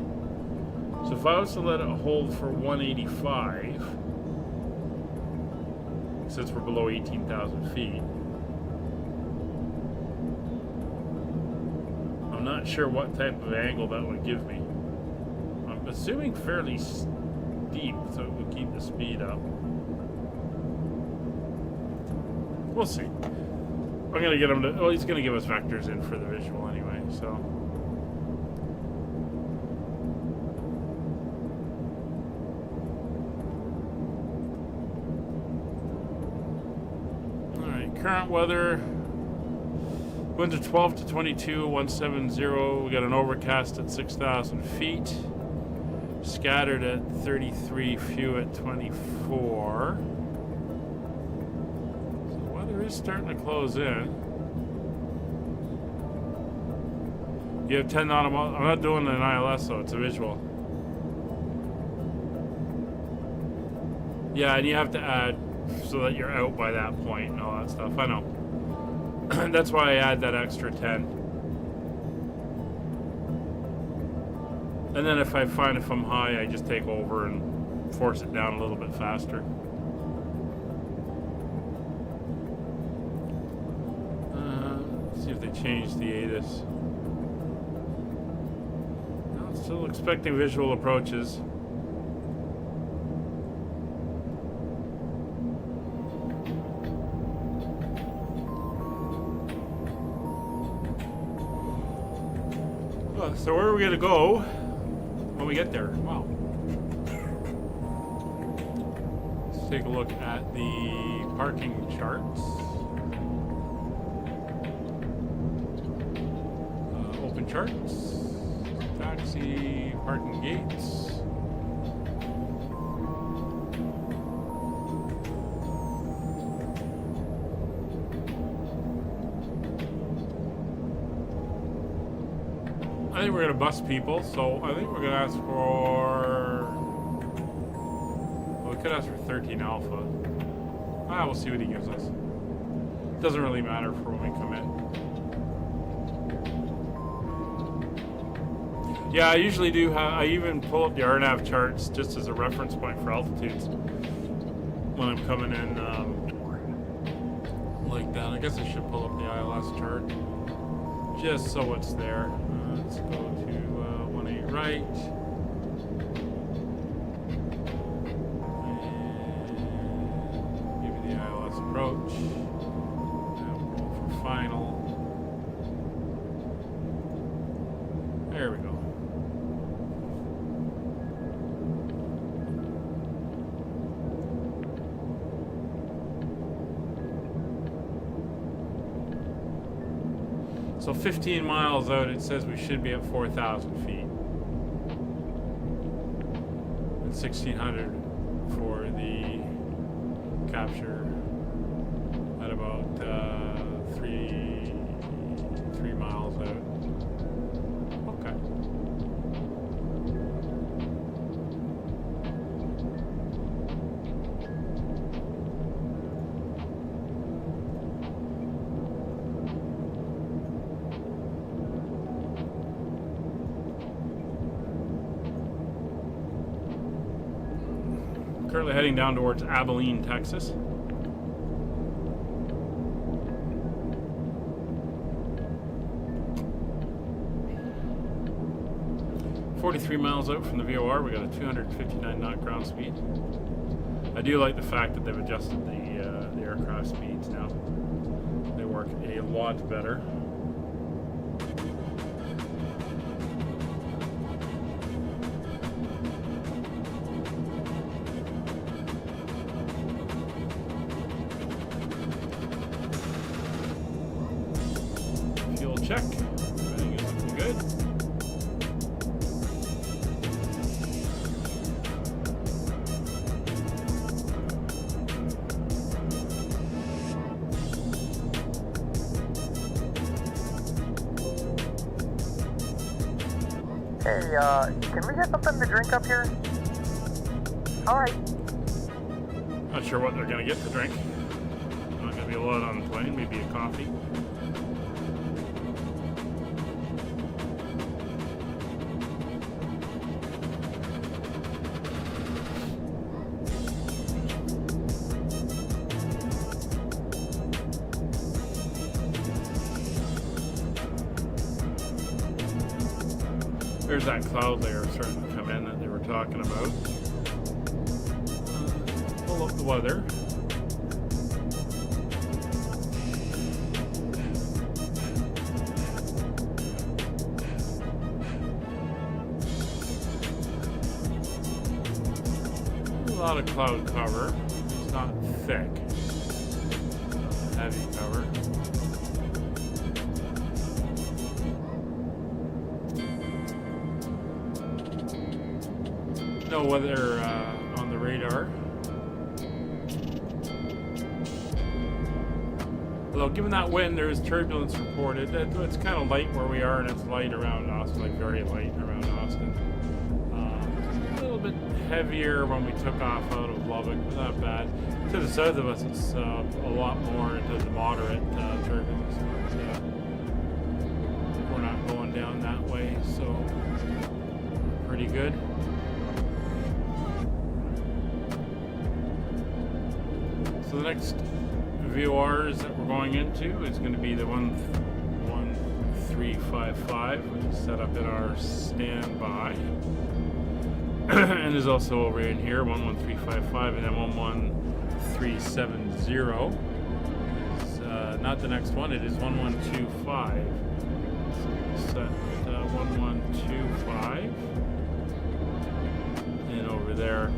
So if I was to let it hold for 185, since we're below 18,000 feet, I'm not sure what type of angle that would give me. I'm assuming fairly steep, so it would keep the speed up. We'll see. I'm going to get him to... Well, he's going to give us vectors in for the visual anyway, so... Alright, current weather... Winds are 12 to 22, 170. We got an overcast at 6,000 feet. Scattered at 33, few at 24. Is starting to close in. You have 10 nautical. I'm not doing an ILS though, it's a visual. Yeah, and you have to add so that you're out by that point and all that stuff. I know. That's why I add that extra 10. And then if I find if I'm high, I just take over and force it down a little bit faster. See if they change the ATIS. No, still expecting visual approaches. So where are we going to go when we get there? Wow. Let's take a look at the parking charts. Open charts. Taxi, parking gates. I think we're going to bus people, so I think we're going to ask for... Well, we could ask for 13 Alpha. We'll see what he gives us. Doesn't really matter for when we come in. Yeah, I usually do. I even pull up the RNAV charts just as a reference point for altitudes when I'm coming in like that. I guess I should pull up the ILS chart just so it's there. Let's go to 18 right. And give me the ILS approach. Now we'll go for final. There we go. So 15 miles out, it says we should be at 4,000 feet. And 1,600 for the capture at about 3 miles out. Okay. Currently heading down towards Abilene, Texas. .43 miles out from the VOR, we got a 259 knot ground speed. I do like the fact that they've adjusted the aircraft speeds now. They work a lot better. Fuel check. Everything is looking good. Hey, can we get something to drink up here? Alright. Not sure what they're going to get to drink. Not going to be a lot on the plane, maybe a coffee. There's that cloud layer starting to come in that they were talking about. Pull up the weather. A lot of cloud cover. It's not thick. Heavy cover. No weather on the radar. Although given that wind, there is turbulence reported. It's kind of light where we are, and it's light around Austin, like very light around Austin. A little bit heavier when we took off out of Lubbock, but not bad. To the south of us, it's a lot more into the moderate turbulence. But, we're not going down that way, so pretty good. So the next VORs that we're going into is going to be the 11355, which is set up in our standby. And there's also over in here 11355 and then 11370. It's not the next one, it is 1125. So set 1125. And over there.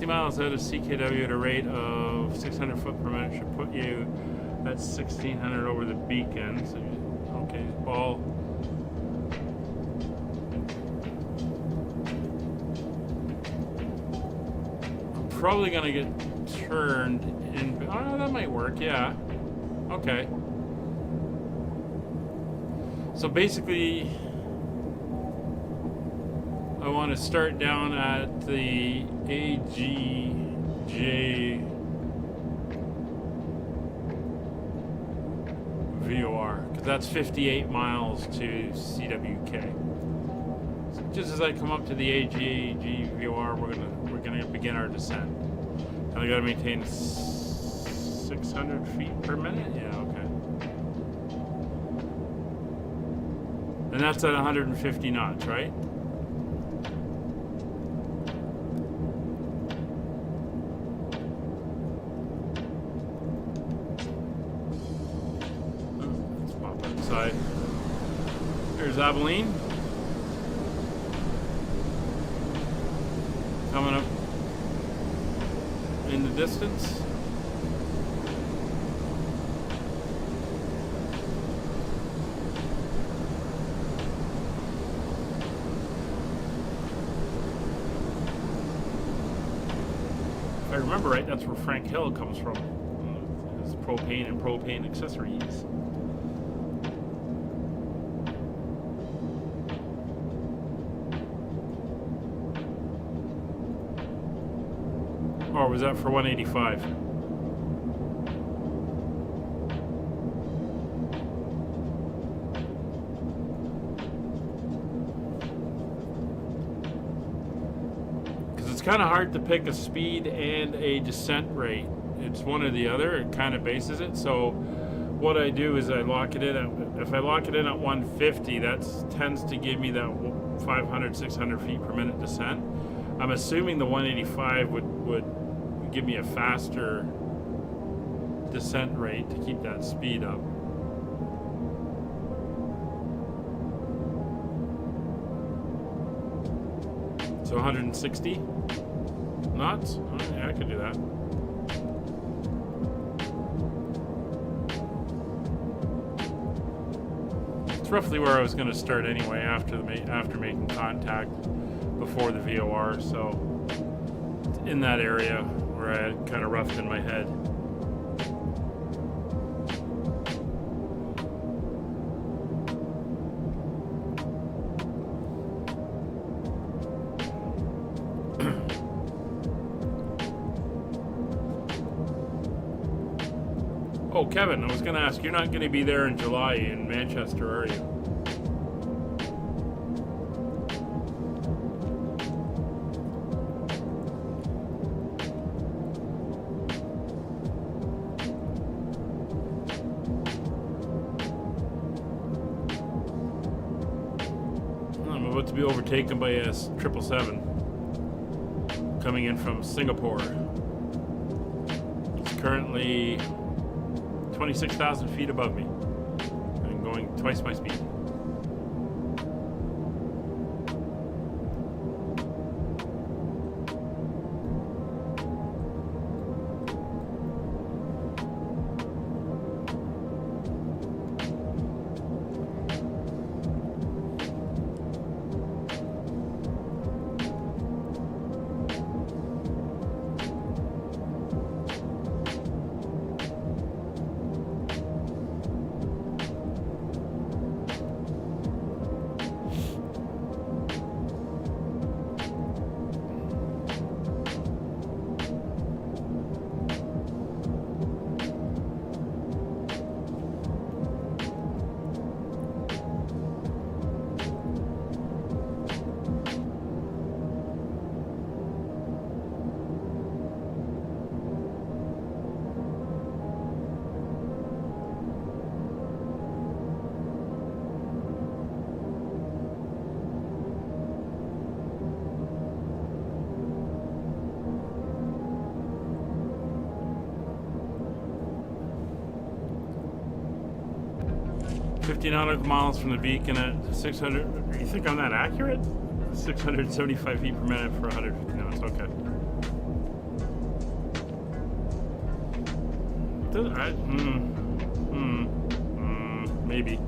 Miles out of CKW at a rate of 600 foot per minute should put you at 1600 over the beacon. So, okay, ball. I'm probably gonna get turned in. Oh, that might work. Yeah. Okay. So basically, I want to start down at the AGJ VOR, because that's 58 miles to CWK. So just as I come up to the AGJ VOR, we're gonna begin our descent. And I gotta maintain 600 feet per minute. Yeah, okay. And that's at 150 knots, right? Let's pop outside. There's Abilene. Coming up in the distance. If I remember right, that's where Frank Hill comes from. His propane and propane accessories. Or was that for 185? Because it's kind of hard to pick a speed and a descent rate. It's one or the other. It kind of bases it. So what I do is I lock it in at, if I lock it in at 150, that tends to give me that 500, 600 feet per minute descent. I'm assuming the 185 would give me a faster descent rate to keep that speed up. So 160 knots? Oh, yeah, I could do that. It's roughly where I was going to start anyway after making contact before the VOR, so it's in that area where I had kind of roughed in my head. Oh, Kevin, I was going to ask, you're not going to be there in July in Manchester, are you? I'm about to be overtaken by a 777 coming in from Singapore. It's currently 26,000 feet above me. I'm going twice my speed. Nautical miles from the beacon at 600. Do you think I'm that accurate? 675 feet per minute for 150 knots. Okay. Maybe.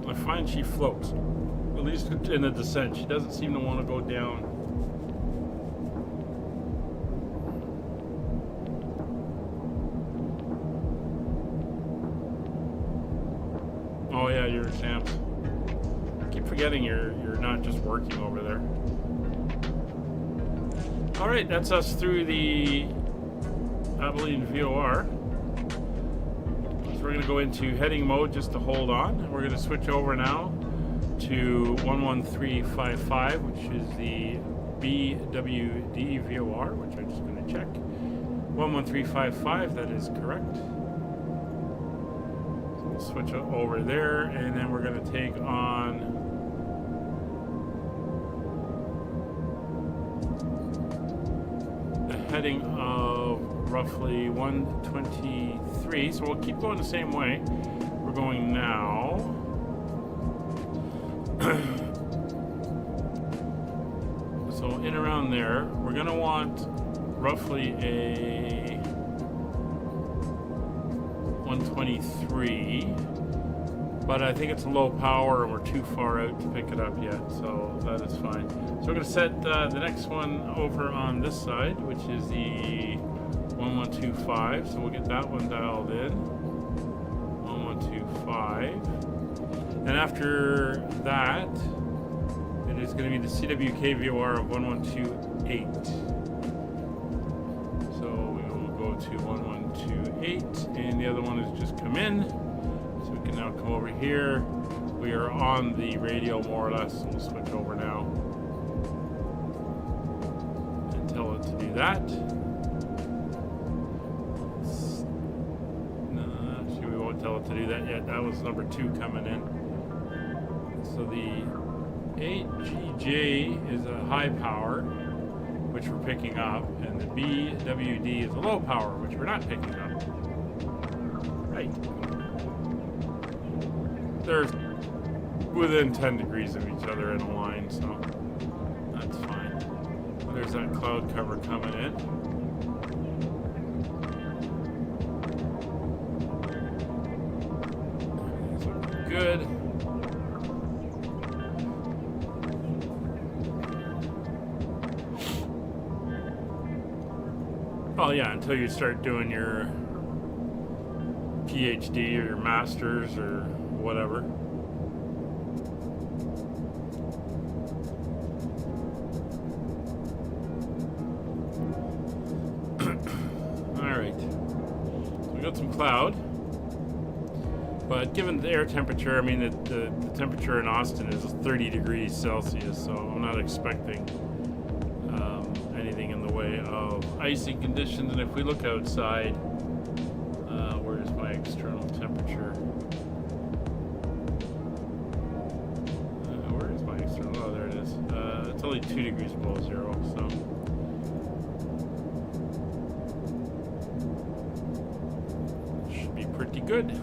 I find she floats, at least in the descent. She doesn't seem to want to go down. Yeah, you're Sam. Keep forgetting you're not just working over there. All right, that's us through the Abilene VOR. So we're going to go into heading mode just to hold on. We're going to switch over now to 11355, which is the BWD VOR, which I'm just going to check. 11355, that is correct. So we'll switch over there, and then we're going to take on the heading of roughly 123. So we'll keep going the same way. We're going now. So in around there, we're going to want roughly a 123, but I think it's low power and we're too far out to pick it up yet, so that is fine. So we're going to set the next one over on this side, which is the 1125, so we'll get that one dialed in. 1125. And after that, it is going to be the CWK VOR of 1128. So we will go to 1128, and the other one has just come in. So we can now come over here. We are on the radio more or less, so we'll switch over now and tell it to do that. No, actually we won't tell it to do that yet. That was number 2 coming in. So the 8GJ is a high power, which we're picking up, and the BWD is a low power, which we're not picking up. Right. They're within 10 degrees of each other in a line, so that's fine. There's that cloud cover coming in. It's looking good. Well, yeah, until you start doing your PhD or your master's or whatever. All right, so we got some cloud, but given the air temperature, I mean the temperature in Austin is 30 degrees Celsius, so I'm not expecting anything in the way of icing conditions. And if we look outside, where's my external temperature? Where is my external? Oh, there it is. It's only 2 degrees below zero, so should be pretty good.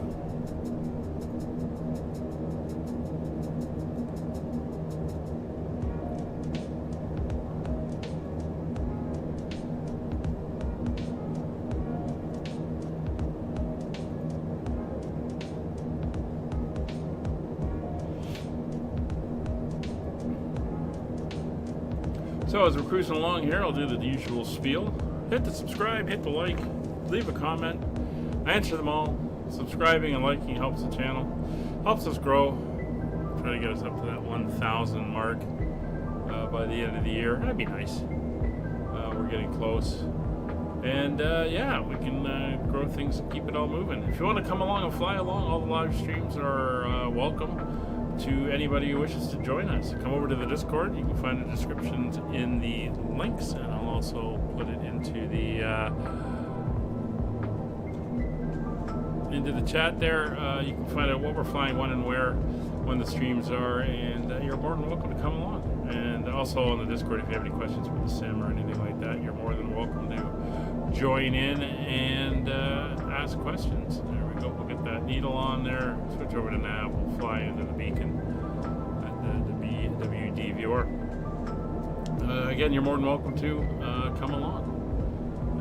So as we're cruising along here, I'll do the usual spiel. Hit the subscribe, hit the like, leave a comment. I answer them all. Subscribing and liking helps the channel, helps us grow. Try to get us up to that 1,000 mark by the end of the year. That'd be nice. We're getting close. And yeah, we can grow things and keep it all moving. If you want to come along and fly along, all the live streams are welcome to anybody who wishes to join us. Come over to the Discord. You can find the descriptions in the links, and I'll also put it into the chat there. You can find out what we're flying, when and where, when the streams are, and you're more than welcome to come along. And also on the Discord, if you have any questions for the sim or anything like that, you're more than welcome to join in and ask questions. There we go. We'll get that needle on there. Switch over to nav. We'll fly into the beacon at the BWD viewer. Again, you're more than welcome to come along.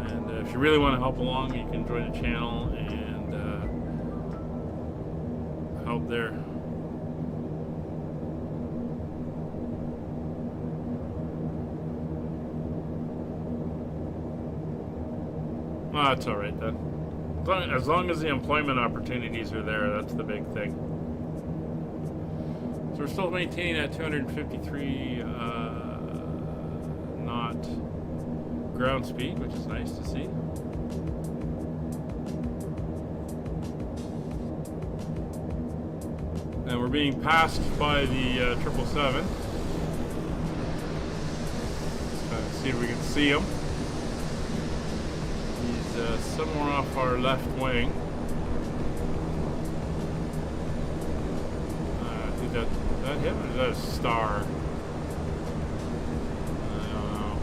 And if you really want to help along, you can join the channel and help there. Oh, that's all right then. As long as the employment opportunities are there, that's the big thing. we're still maintaining that 253 knot ground speed, which is nice to see. And we're being passed by the 777. Let's try to see if we can see him. He's somewhere off our left wing. I think is that him or is that a star? I don't know.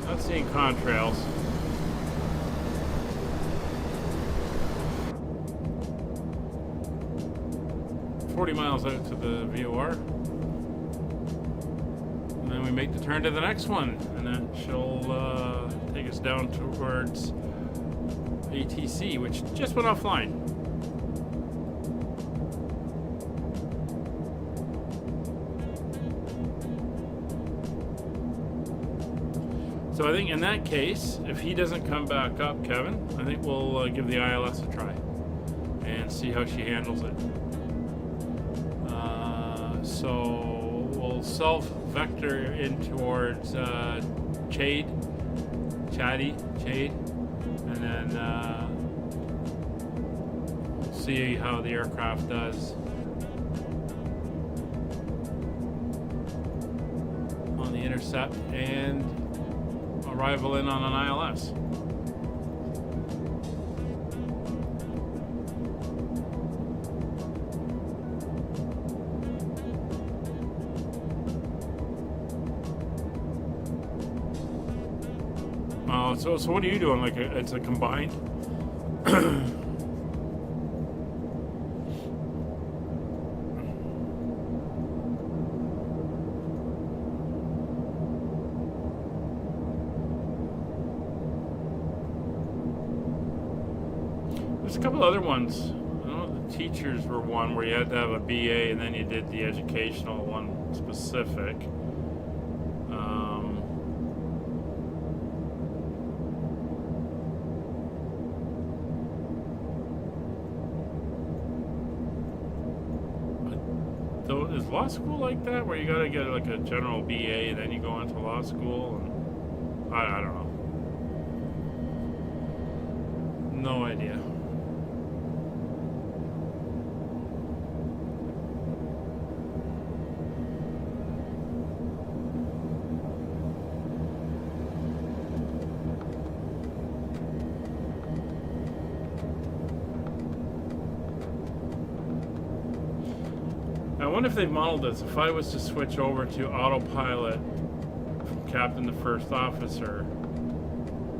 Not seeing contrails. Miles out to the VOR, and then we make the turn to the next one, and that shall take us down towards ATC, which just went offline. So I think in that case, if he doesn't come back up, Kevin, I think we'll give the ILS a try and see how she handles it. So we'll self-vector in towards Chade, and then we'll see how the aircraft does on the intercept and arrival in on an ILS. So what are you doing? Like it's a combined? There's a couple other ones. I know the teachers were one where you had to have a BA and then you did the educational one specific. Is law school like that, where you gotta get like a general BA and then you go into law school? And I don't know. No idea. I wonder if they've modeled this. If I was to switch over to autopilot from captain to first officer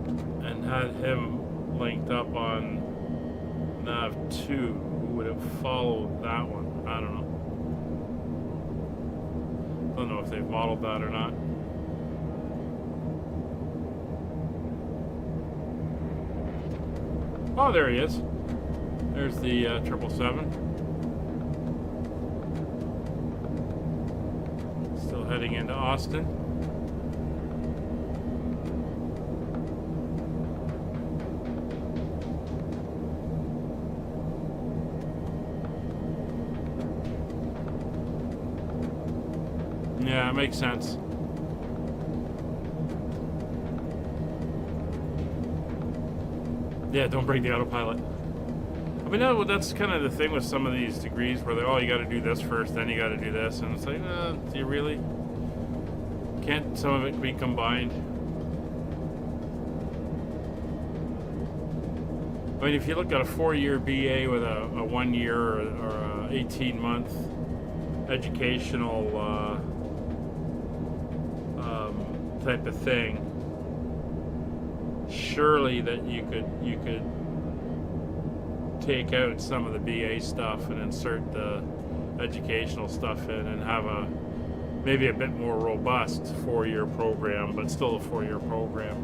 and had him linked up on nav 2, would it follow that one? I don't know. Don't know if they've modeled that or not. Oh, there he is. There's the 777. Heading into Austin. Yeah, it makes sense. Yeah, don't break the autopilot. I mean, that's kind of the thing with some of these degrees where they're, oh, you got to do this first, then you got to do this, and it's like, do you really? Can't some of it be combined? I mean, if you look at a 4-year BA with a 1-year or a 18-month educational type of thing, surely that you could take out some of the BA stuff and insert the educational stuff in and have maybe a bit more robust 4-year program, but still a 4-year program.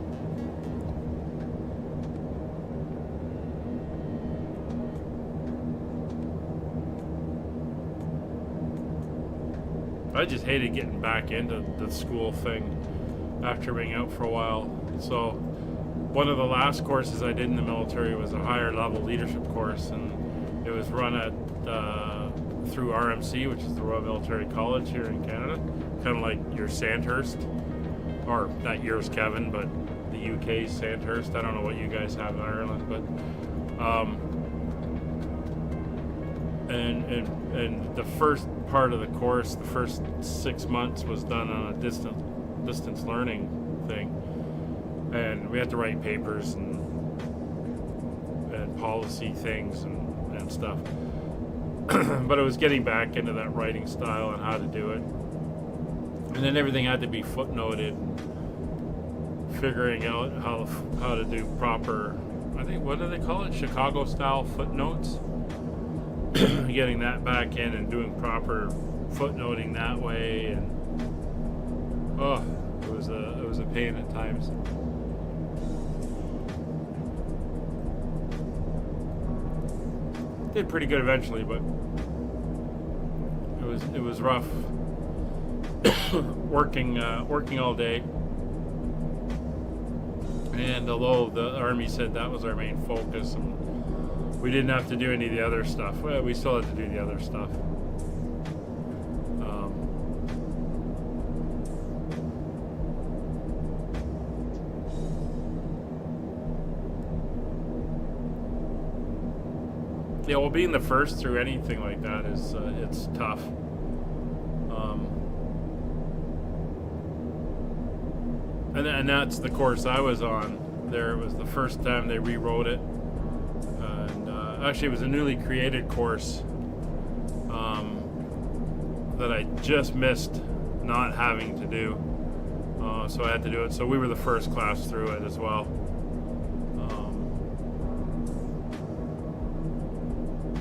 I just hated getting back into the school thing after being out for a while. So one of the last courses I did in the military was a higher level leadership course, and it was run at through RMC, which is the Royal Military College here in Canada, kind of like your Sandhurst, or not yours, Kevin, but the UK's Sandhurst. I don't know what you guys have in Ireland, but and the first part of the course, the first 6 months, was done on a distance learning thing, and we had to write papers and policy things and stuff. But it was getting back into that writing style and how to do it, and then everything had to be footnoted, figuring out how to do proper, I think, what do they call it, Chicago style footnotes. Getting that back in and doing proper footnoting that way, and it was a pain at times. Did pretty good eventually, but it was rough. working all day, and although the Army said that was our main focus, and we didn't have to do any of the other stuff, well, we still had to do the other stuff. Yeah, well, being the first through anything like that is it's tough. And that's the course I was on. There, it was the first time they rewrote it, and actually, it was a newly created course that I just missed not having to do, so I had to do it. So we were the first class through it as well.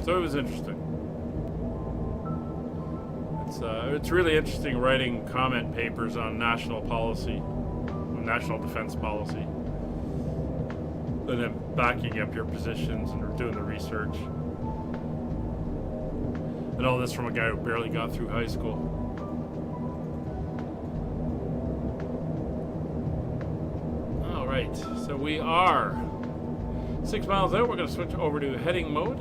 So it was interesting. It's really interesting writing comment papers on national policy, national defense policy, and then backing up your positions and doing the research. And all this from a guy who barely got through high school. All right, so we are 6 miles out. We're going to switch over to heading mode.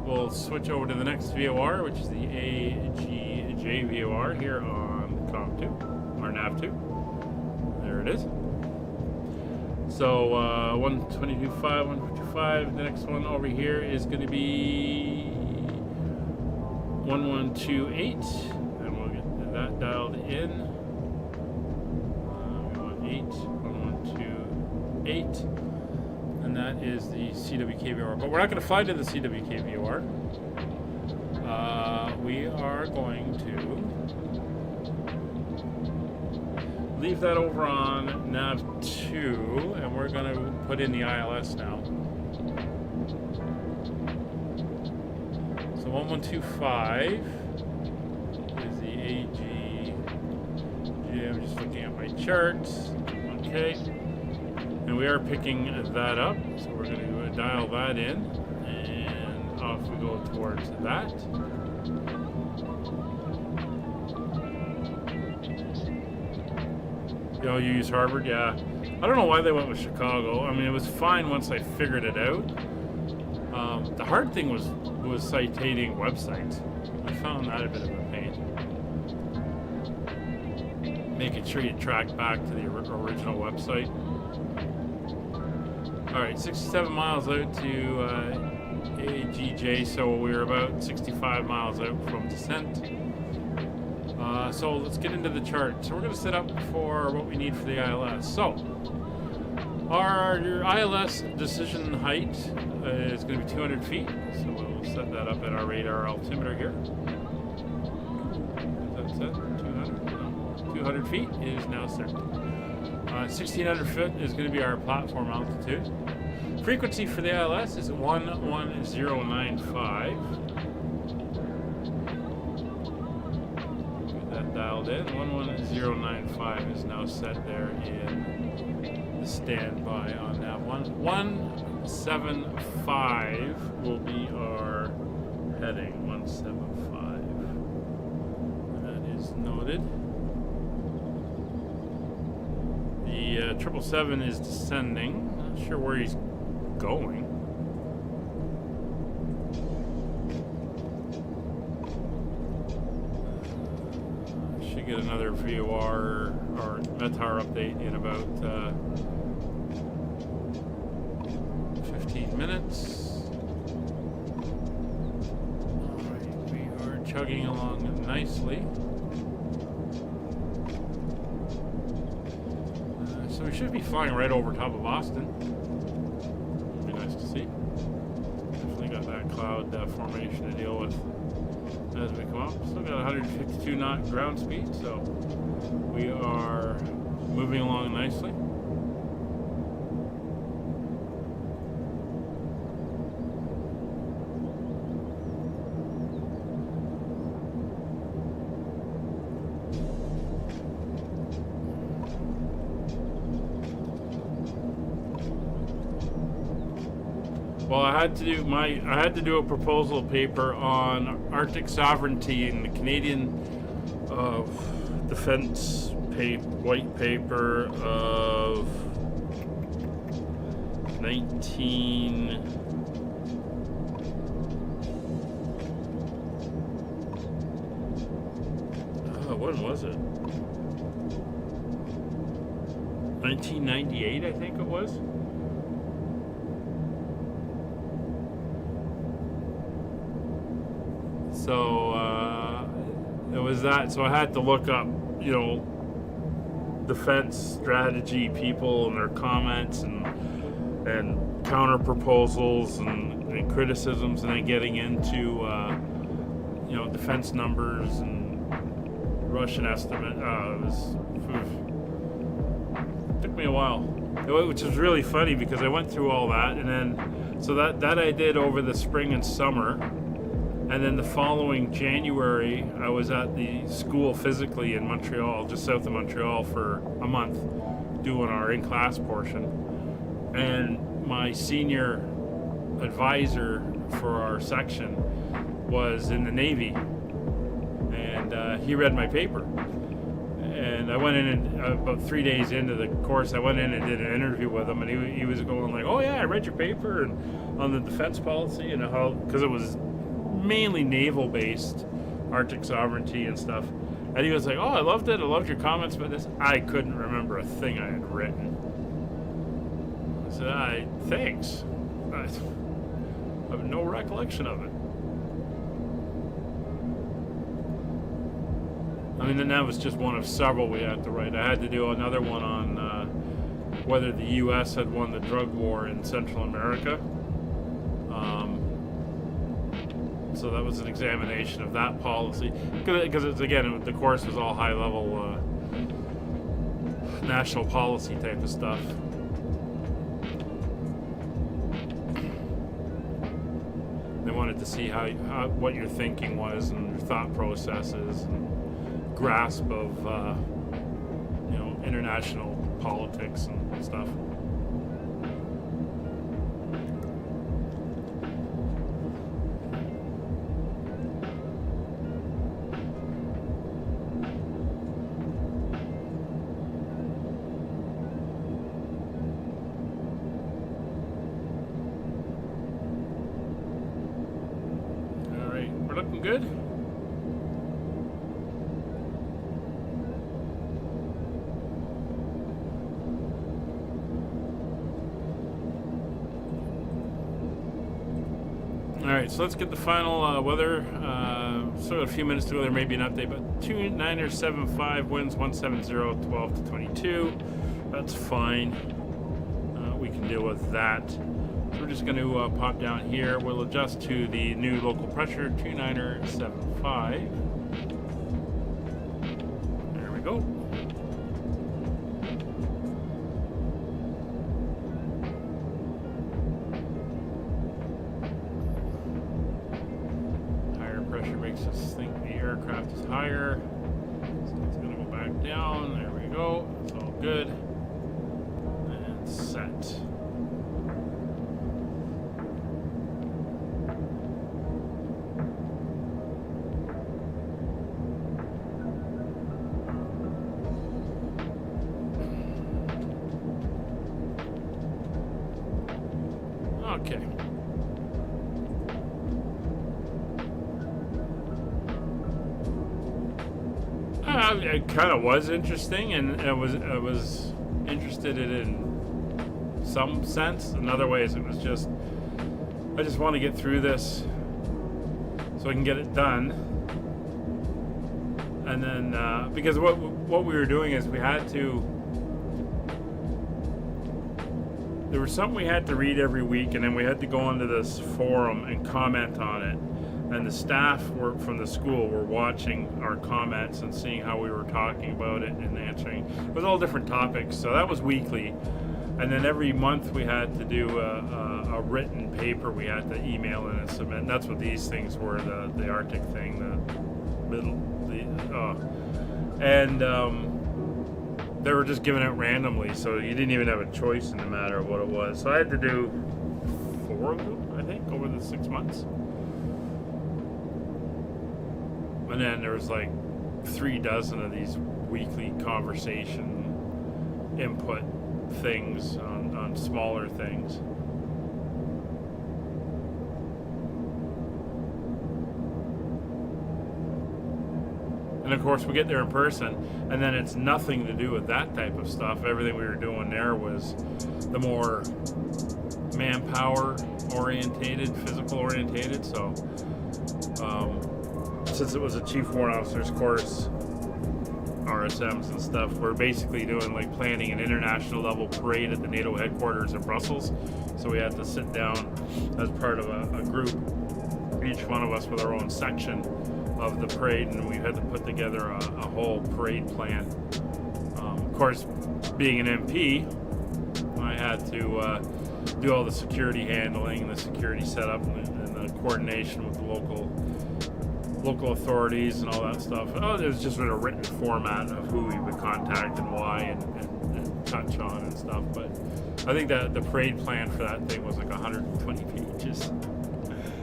We'll switch over to the next VOR, which is the AGJ VOR here on COM2, or NAV2. There it is. So 122.5, 155. The next one over here is going to be 1128, and we'll get that dialed in. We want 1128. And that is the CWKVR. But we're not going to fly to the CWKVR. We are going to leave that over on NAV2, and we're going to put in the ILS now. So 1125 is the AG. I'm just looking at my charts. Okay. And we are picking that up, so we're going to dial that in, and off we go towards that. You use Harvard, yeah. I don't know why they went with Chicago. I mean, it was fine once I figured it out. The hard thing was citating websites. I found that a bit of a pain. Making sure you track back to the original website. Alright, 67 miles out to AGJ, so we're about 65 miles out from descent. So let's get into the chart. So we're going to set up for what we need for the ILS. So, your ILS decision height is going to be 200 feet. So we'll set that up at our radar altimeter here. Is that set? 200? No. 200 feet is now set. 1600 foot is going to be our platform altitude. Frequency for the ILS is 11095. Get that dialed in. 11095 is now set there in the standby on that one. 175 will be our heading. 175. That is noted. The 777 is descending. Not sure where he's going. should get another VOR or METAR update in about 15 minutes. Alright, we are chugging along nicely. So we should be flying right over top of Austin. It'd be nice to see. Definitely got that cloud formation to deal with as we come up. Still got 152 knot ground speed, so we are moving along nicely. Well, I had to do a proposal paper on Arctic sovereignty in the Canadian defense white paper of 19. When was it? 1998, I think it was. So it was that. So I had to look up, defense strategy people and their comments and counter proposals and criticisms, and then getting into defense numbers and Russian estimate. It took me a while, which was really funny because I went through all that, and then so that I did over the spring and summer. And then the following January, I was at the school physically in Montreal, just south of Montreal, for a month, doing our in-class portion. And my senior advisor for our section was in the Navy, and he read my paper. And I went in, and about 3 days into the course, I went in and did an interview with him, and he was going like, "Oh yeah, I read your paper and on the defense policy and how," because it was mainly naval based, Arctic sovereignty and stuff. And he was like, "Oh, I loved it. I loved your comments about this." I couldn't remember a thing I had written. I said, "Thanks. I have no recollection of it." I mean, then that was just one of several we had to write. I had to do another one on whether the U.S. had won the drug war in Central America. So that was an examination of that policy, because it's, again, the course was all high level national policy type of stuff. They wanted to see how what your thinking was and your thought processes and grasp of international politics and stuff. We're looking good. Alright, so let's get the final weather. Still got a few minutes to go. There may be an update, but 2975 winds, 170, 12 to 22. That's fine. We can deal with that. So we're just going to pop down here. We'll adjust to the new local pressure, 2975. There we go. Higher pressure makes us think the aircraft is higher. So it's going to go back down. There we go. It's all good. And set. Okay. It kind of was interesting, and I was interested in it in some sense. In other ways, it was just I just want to get through this so I can get it done. And then because what we were doing is we had to. There was something we had to read every week, and then we had to go onto this forum and comment on it. And the staff from the school were watching our comments and seeing how we were talking about it and answering. It was all different topics, so that was weekly. And then every month we had to do a written paper we had to email in and submit. And that's what these things were, the Arctic thing, they were just given out randomly, so you didn't even have a choice in the matter of what it was. So I had to do 4 of them, I think, over the 6 months. And then there was like 36 of these weekly conversation input things on smaller things. And of course, we get there in person, and then it's nothing to do with that type of stuff. Everything we were doing there was the more manpower orientated, physical orientated. So, since it was a chief warrant officer's course, RSMs and stuff, we're basically doing like planning an international level parade at the NATO headquarters in Brussels. So we had to sit down as part of a group, each one of us with our own section of the parade, and we had to put together a whole parade plan. Of course, being an MP, I had to do all the security handling, the security setup, and the coordination with the local authorities and all that stuff. Oh, there's just a written format of who we would contact and why and touch on and stuff. But I think that the parade plan for that thing was like 120 pages.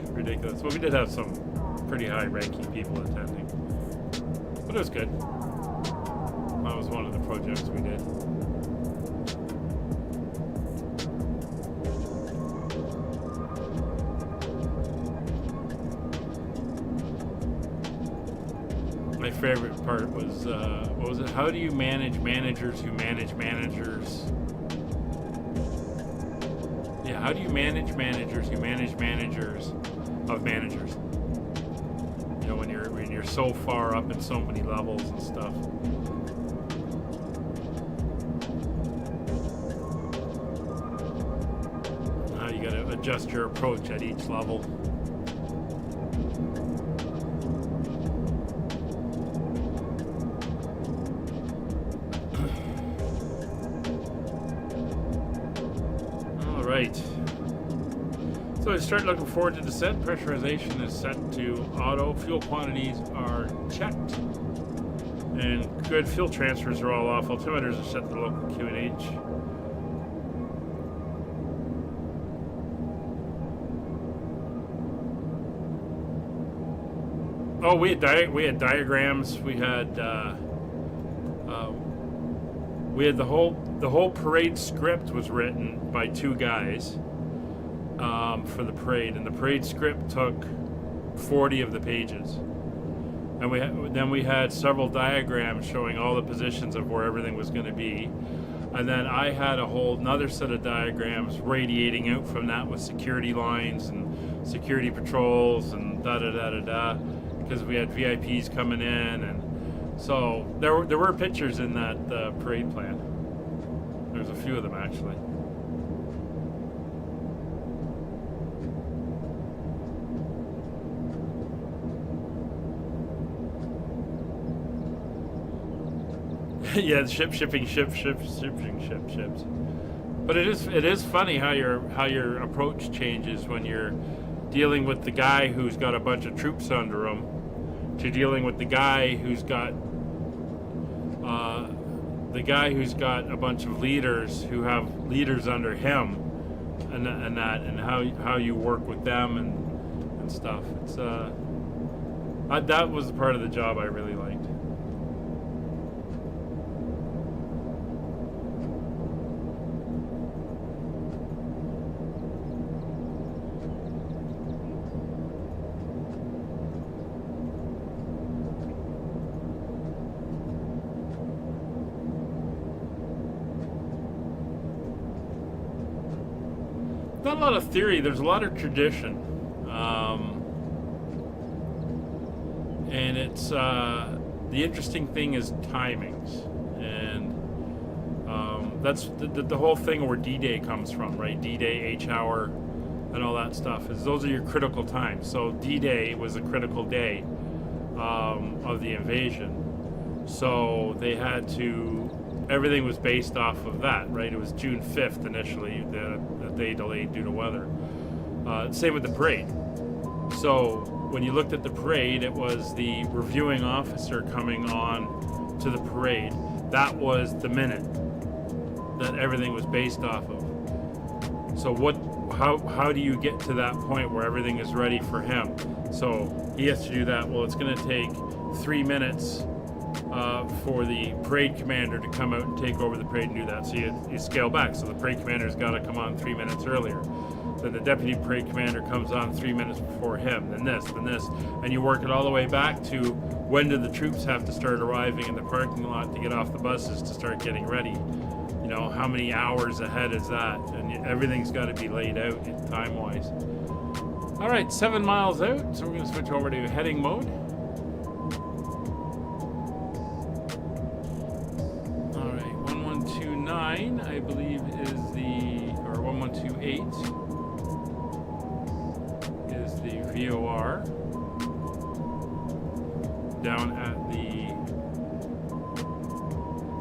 Ridiculous. But we did have some pretty high-ranking people attending, but it was good. That was one of the projects we did. My favorite part was what was it? How do you manage managers who manage managers? Yeah, how do you manage managers who manage managers of managers? You know, when you're so far up in so many levels and stuff. Now you got to adjust your approach at each level. All right. So I start looking forward to descent. Pressurization is set to auto. Fuel quantities are checked. And good fuel transfers are all off. Altimeters are set to local QNH. Oh, we had diagrams. We had the whole parade script was written by 2 guys. For the parade, and the parade script took 40 of the pages, and then we had several diagrams showing all the positions of where everything was going to be, and then I had a whole another set of diagrams radiating out from that with security lines and security patrols and because we had VIPs coming in, and so there were pictures in that parade plan. There's a few of them actually. Yeah, shipping ships. But it is funny how your approach changes when you're dealing with the guy who's got a bunch of troops under him, to dealing with the guy who's got a bunch of leaders who have leaders under him, and how you work with them and stuff. It's that was the part of the job I really liked. not a lot of theory. There's a lot of tradition, and it's the interesting thing is timings, and that's the whole thing where D-Day comes from, right? D-Day, H-hour, and all that stuff. Is those are your critical times. So D-Day was a critical day of the invasion. So they had to. Everything was based off of that, right? It was June 5th initially that they delayed due to weather. Same with the parade. So when you looked at the parade, it was the reviewing officer coming on to the parade. That was the minute that everything was based off of. So how do you get to that point where everything is ready for him? So he has to do that. Well, it's going to take 3 minutes for the parade commander to come out and take over the parade and do that. So you scale back. So the parade commander's got to come on 3 minutes earlier. Then the deputy parade commander comes on 3 minutes before him. Then this, and you work it all the way back to when do the troops have to start arriving in the parking lot to get off the buses to start getting ready. You know, how many hours ahead is that? And everything's got to be laid out time-wise. All right, 7 miles out, so we're going to switch over to heading mode. All right, 1129, I believe, or 1128 is the VOR down at the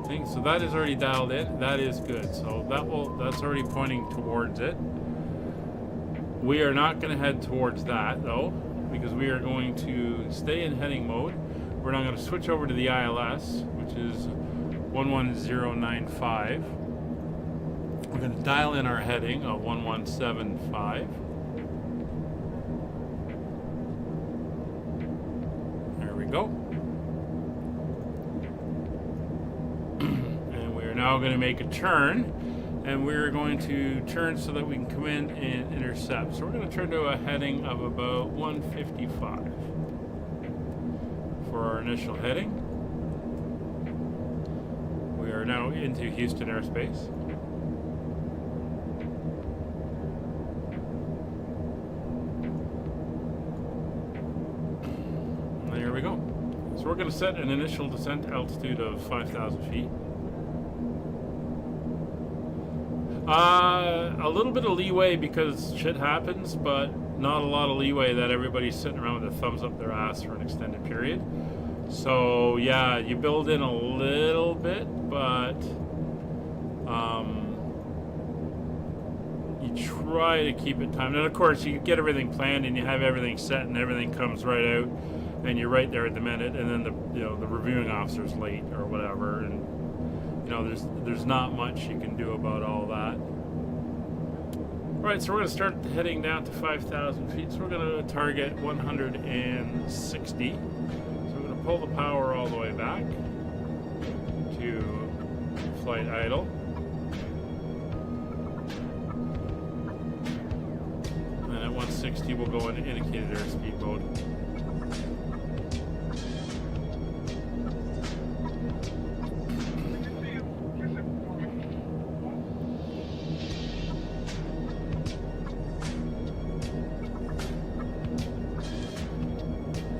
thing. So that is already dialed in. That is good. So that's already pointing towards it. We are not going to head towards that though, because we are going to stay in heading mode. We're now going to switch over to the ILS, which is 11095. We're going to dial in our heading of 1175. There we go. And we are now going to make a turn. And we're going to turn so that we can come in and intercept. So we're going to turn to a heading of about 155 for our initial heading. We are now into Houston airspace. And there we go. So we're going to set an initial descent altitude of 5,000 feet. A little bit of leeway because shit happens, but not a lot of leeway that everybody's sitting around with their thumbs up their ass for an extended period. So yeah, you build in a little bit, but you try to keep it timed. And of course, you get everything planned and you have everything set and everything comes right out, and you're right there at the minute. And then the reviewing officer's late or whatever, and there's not much you can do about all that. Alright, so we're going to start heading down to 5,000 feet. So we're going to target 160. So we're going to pull the power all the way back to flight idle. And at 160 we'll go into indicated airspeed mode.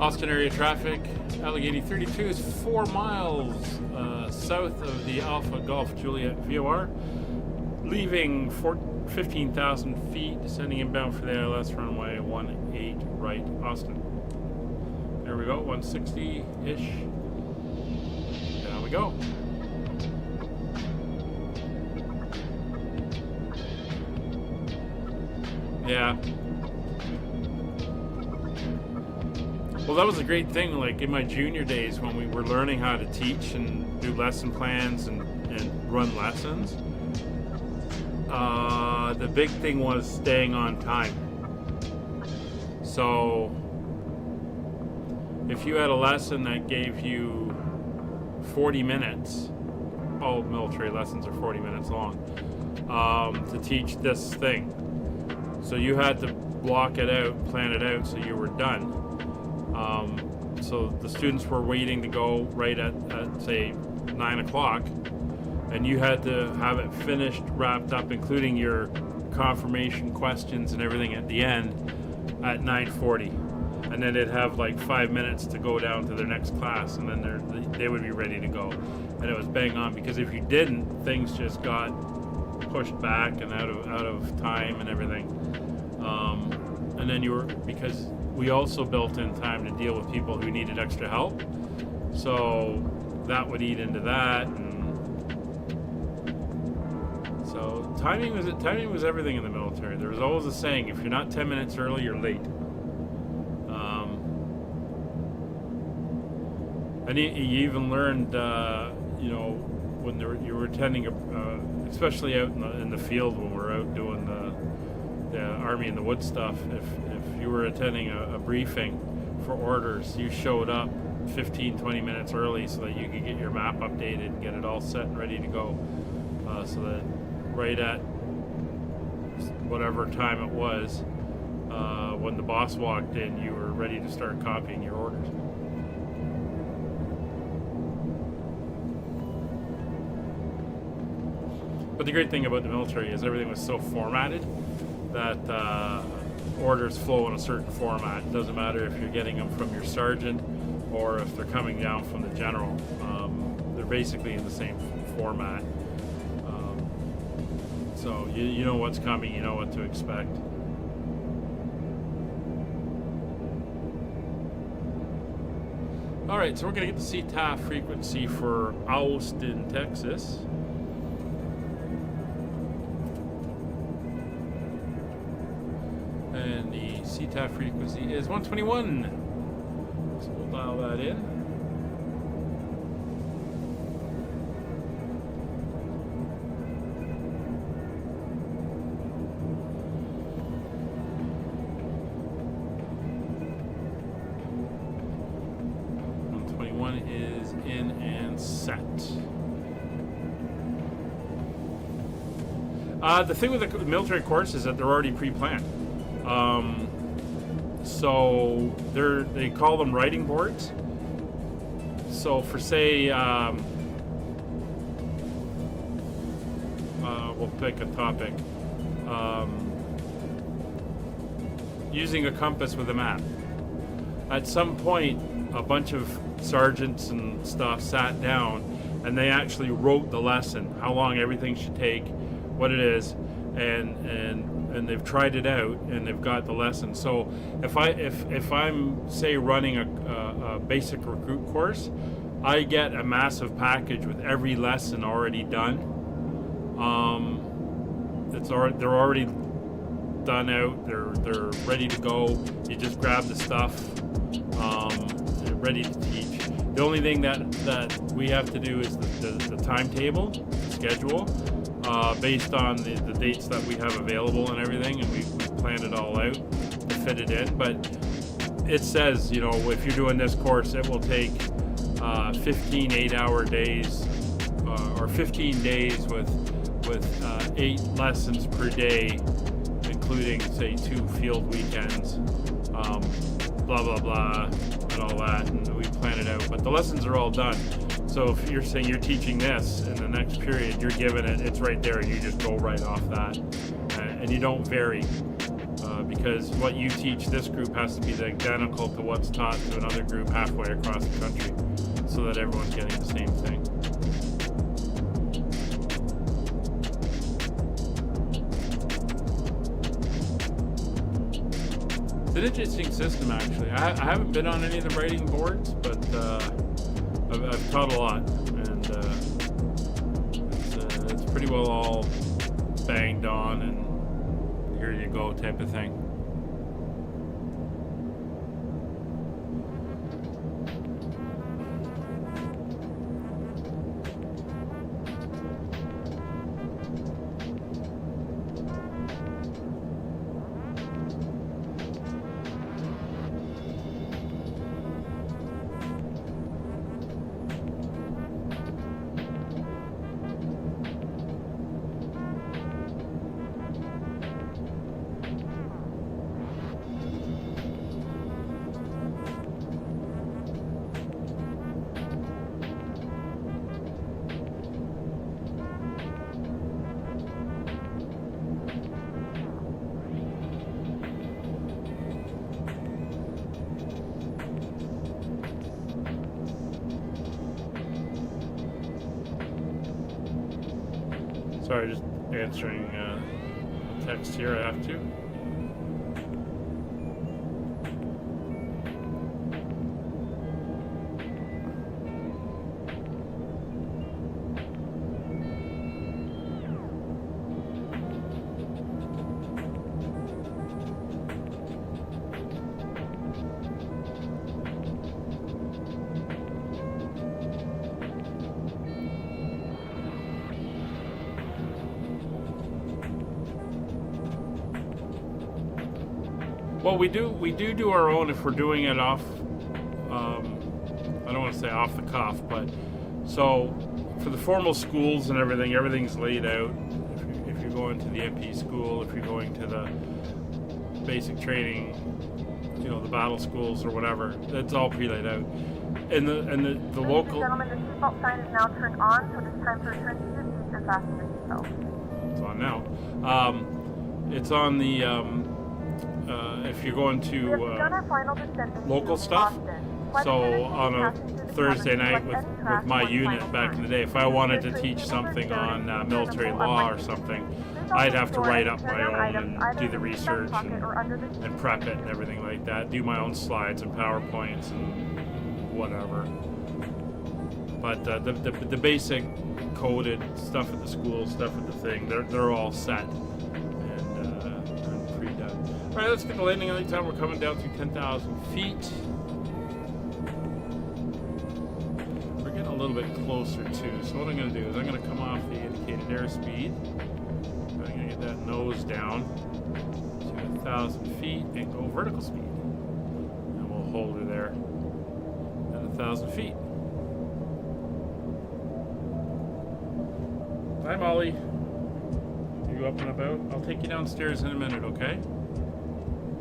Austin area traffic, Allegheny 32 is 4 miles south of the Alpha Golf Juliet VOR, leaving 15,000 feet, descending inbound for the ILS runway 18 right, Austin. There we go, 160-ish. Down we go. Yeah. Well, that was a great thing, like in my junior days when we were learning how to teach and do lesson plans and run lessons. The big thing was staying on time. So if you had a lesson that gave you 40 minutes, all military lessons are 40 minutes long, to teach this thing. So you had to block it out, plan it out so you were done. So the students were waiting to go right at say 9 o'clock, and you had to have it finished, wrapped up, including your confirmation questions and everything at the end at 9:40, and then they'd have like 5 minutes to go down to their next class, and then they would be ready to go. And it was bang on, because if you didn't, things just got pushed back and out of time and everything. And then because we also built in time to deal with people who needed extra help, so that would eat into that. And so timing was everything in the military. There was always a saying: if you're not 10 minutes early, you're late. And you even learned, when you were attending, especially out in the field when we're out doing the Army in the Woods stuff. If you were attending a briefing for orders, you showed up 15-20 minutes early so that you could get your map updated and get it all set and ready to go, so that right at whatever time it was, when the boss walked in, you were ready to start copying your orders. But the great thing about the military is everything was so formatted that orders flow in a certain format. It doesn't matter if you're getting them from your sergeant or if they're coming down from the general. They're basically in the same format. So you know what's coming, you know what to expect. Alright, so we're going to get the CTAF frequency for Austin, Texas. And the CTAF frequency is 121. So we'll dial that in. Is in and set. The thing with the military course is that they're already pre-planned. So they call them writing boards. So for say, we'll pick a topic. Using a compass with a map. At some point, a bunch of sergeants and stuff sat down and they actually wrote the lesson, how long everything should take, what it is, and they've tried it out and they've got the lesson. So if I'm say running a basic recruit course, I get a massive package with every lesson already done. They're already done out. They're ready to go. You just grab the stuff. They're ready to teach. The only thing that we have to do is the timetable, schedule, based on the dates that we have available and everything, and we planned it all out to fit it in. But it says, if you're doing this course, it will take 15 8-hour days, or 15 days with 8 lessons per day, including, say, 2 field weekends, blah, blah, blah, and all that, and we plan it out. But the lessons are all done. So if you're saying you're teaching this, in the next period, you're given it, it's right there, and you just go right off that. And you don't vary, because what you teach this group has to be identical to what's taught to another group halfway across the country, so that everyone's getting the same thing. It's an interesting system, actually. I haven't been on any of the writing boards, but I've taught a lot, and it's pretty well all banged on, and here you go type of thing. Sorry, just answering text here. I have to. Well, we do our own if we're doing it off. I don't want to say off the cuff, but so for the formal schools and everything, everything's laid out. If you're going to the MP school, if you're going to the basic training, you know, the battle schools or whatever, that's all pre-laid out. And the Ladies local. and gentlemen, the seatbelt sign is now turned on, so it is time to return to your seat and fasten your seatbelt. It's on now. It's on the. If you're going We have to begun our final descent local into stuff, Austin. Flight so attendants on and a passengers in Thursday cabin night select with any track my one unit final back in time. the day, if I wanted to teach something on military law or something, I'd have to write up my own and do the research and prep it and everything like that, do my own slides and PowerPoints and whatever. But the basic coded stuff at the school, stuff at the thing, they're all set and pre-done. All right, let's get the landing light time. We're coming down through 10,000 feet. We're getting a little bit closer too. So what I'm going to do is I'm going to come off the indicated airspeed. I'm going to get that nose down to 1,000 feet and go vertical speed. And we'll hold her there at 1,000 feet. Hi, Molly. You up and about? I'll take you downstairs in a minute, okay?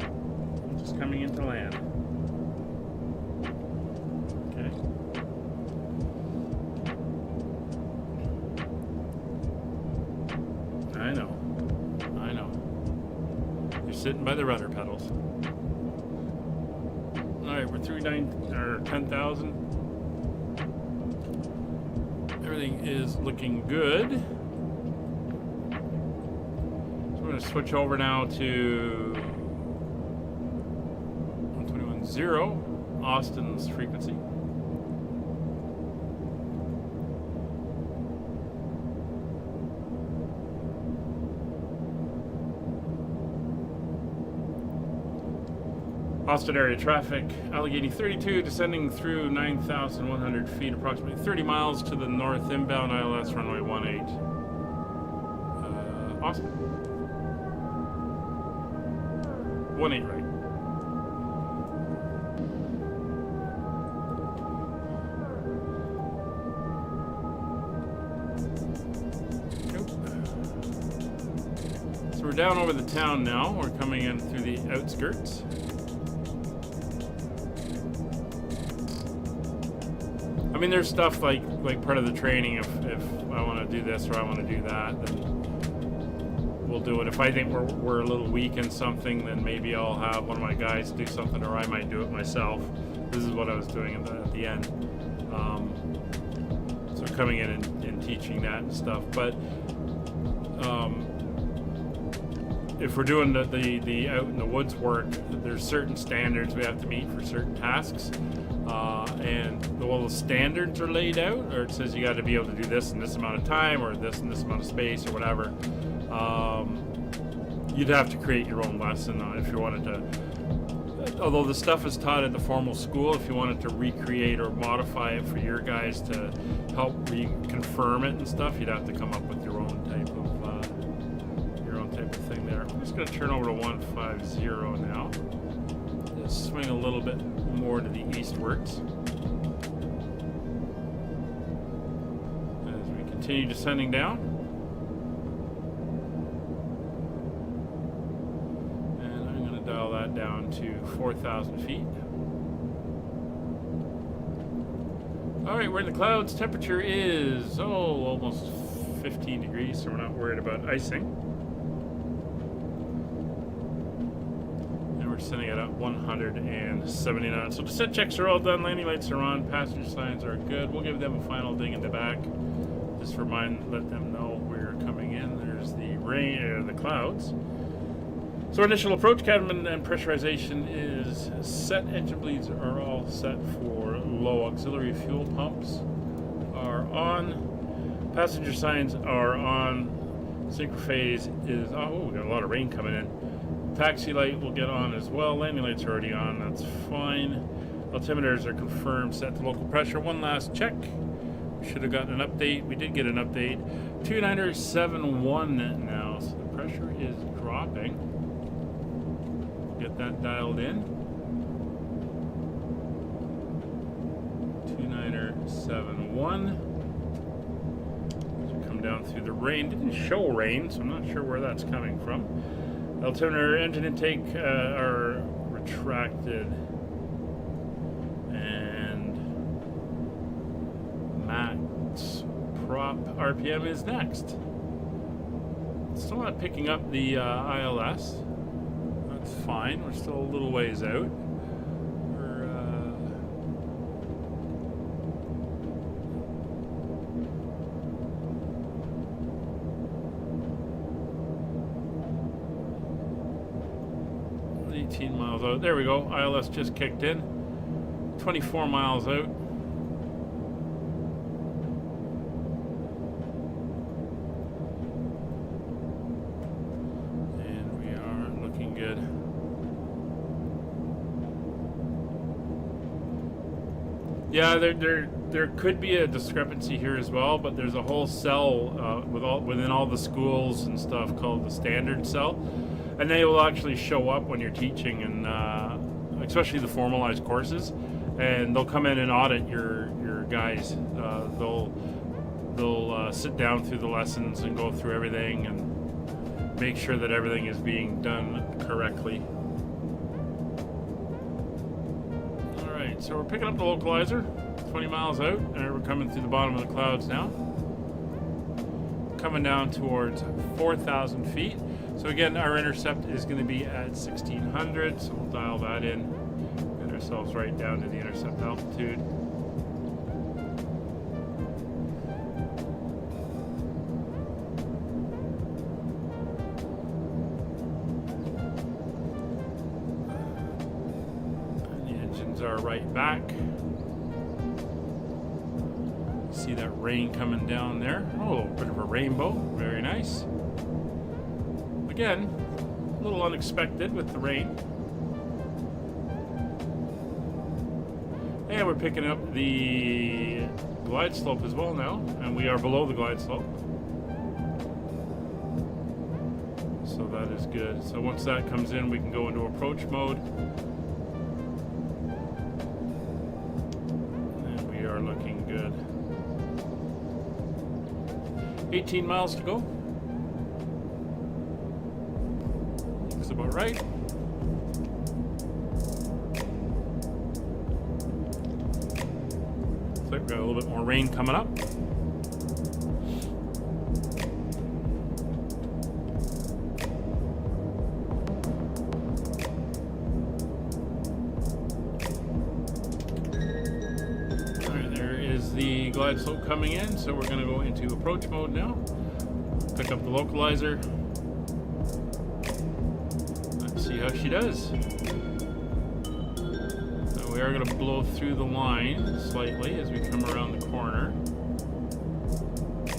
I'm just coming into land. Okay. I know. You're sitting by the rudder pedals. Alright, we're through 10,000. Everything is looking good. So we're going to switch over now to 121.0, Austin's frequency. Austin area traffic, Allegheny 32, descending through 9,100 feet, approximately 30 miles to the north, inbound ILS runway 18. Austin. 18 right. So we're down over the town now. We're coming in through the outskirts. I mean, there's stuff like part of the training. If I want to do this or I want to do that, then we'll do it. If I think we're a little weak in something, then maybe I'll have one of my guys do something, or I might do it myself. This is what I was doing at the end. So coming in and teaching that and stuff. But if we're doing the out in the woods work, there's certain standards we have to meet for certain tasks. And the standards are laid out, or it says you got to be able to do this in this amount of time, or this in this amount of space, or whatever. You'd have to create your own lesson on if you wanted to. Although the stuff is taught at the formal school, if you wanted to recreate or modify it for your guys to help reconfirm it and stuff, you'd have to come up with your own type of thing there. I'm just going to turn over to 150 now. Just swing a little bit more to the eastwards as we continue descending down. And I'm going to dial that down to 4,000 feet. Alright, we're in the clouds. Temperature is almost 15 degrees, so we're not worried about icing. Sending it at 179. So descent checks are all done, landing lights are on, passenger signs are good. We'll give them a final ding in the back. Just let them know we're coming in. rain, the clouds. So initial approach, cabin and pressurization is set. Engine bleeds are all set for low. Auxiliary fuel pumps are on. Passenger signs are on. Synchrophase is, oh, we got a lot of rain coming in. Taxi light will get on as well. Landing light's already on, that's fine. Altimeters are confirmed, set to local pressure. One last check. We should have gotten an update. We did get an update. 2971 now, so the pressure is dropping. Get that dialed in. 2971. Down through the rain. Didn't show rain, so I'm not sure where that's coming from. Altimeter, engine intake are retracted, and max prop RPM is next. Still not picking up the ILS. That's fine. We're still a little ways out. 18 miles out. There we go. ILS just kicked in. 24 miles out. And we are looking good. Yeah, there could be a discrepancy here as well, but there's a whole cell within all the schools and stuff called the standard cell. And they will actually show up when you're teaching, and especially the formalized courses, and they'll come in and audit your guys. They'll sit down through the lessons and go through everything and make sure that everything is being done correctly. All right, so we're picking up the localizer, 20 miles out, and we're coming through the bottom of the clouds now. Coming down towards 4,000 feet. So again, our intercept is going to be at 1600, so we'll dial that in, get ourselves right down to the intercept altitude. And the engines are right back. See that rain coming down there. Oh, a bit of a rainbow, very nice. Again, a little unexpected with the rain. And we're picking up the glide slope as well now, and we are below the glide slope. So that is good. So once that comes in, we can go into approach mode. And we are looking good. 18 miles to go. About right. Looks like we've got a little bit more rain coming up. Alright, there is the glide slope coming in, so we're going to go into approach mode now. Pick up the localizer. See how she does. So we are going to blow through the line slightly as we come around the corner.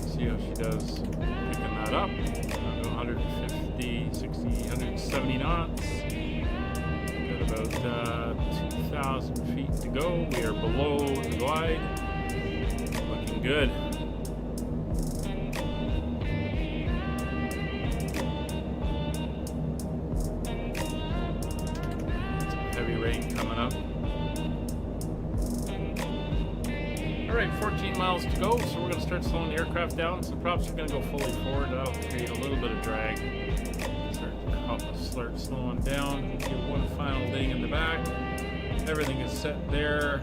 See how she does picking that up. 150, 60, 170 knots. Got about 2,000 feet to go. We are below the glide. Looking good. Alright, 14 miles to go, so we're going to start slowing the aircraft down. So the props are going to go fully forward. That'll create a little bit of drag. Start slowing down. Get one final ding in the back. Everything is set there.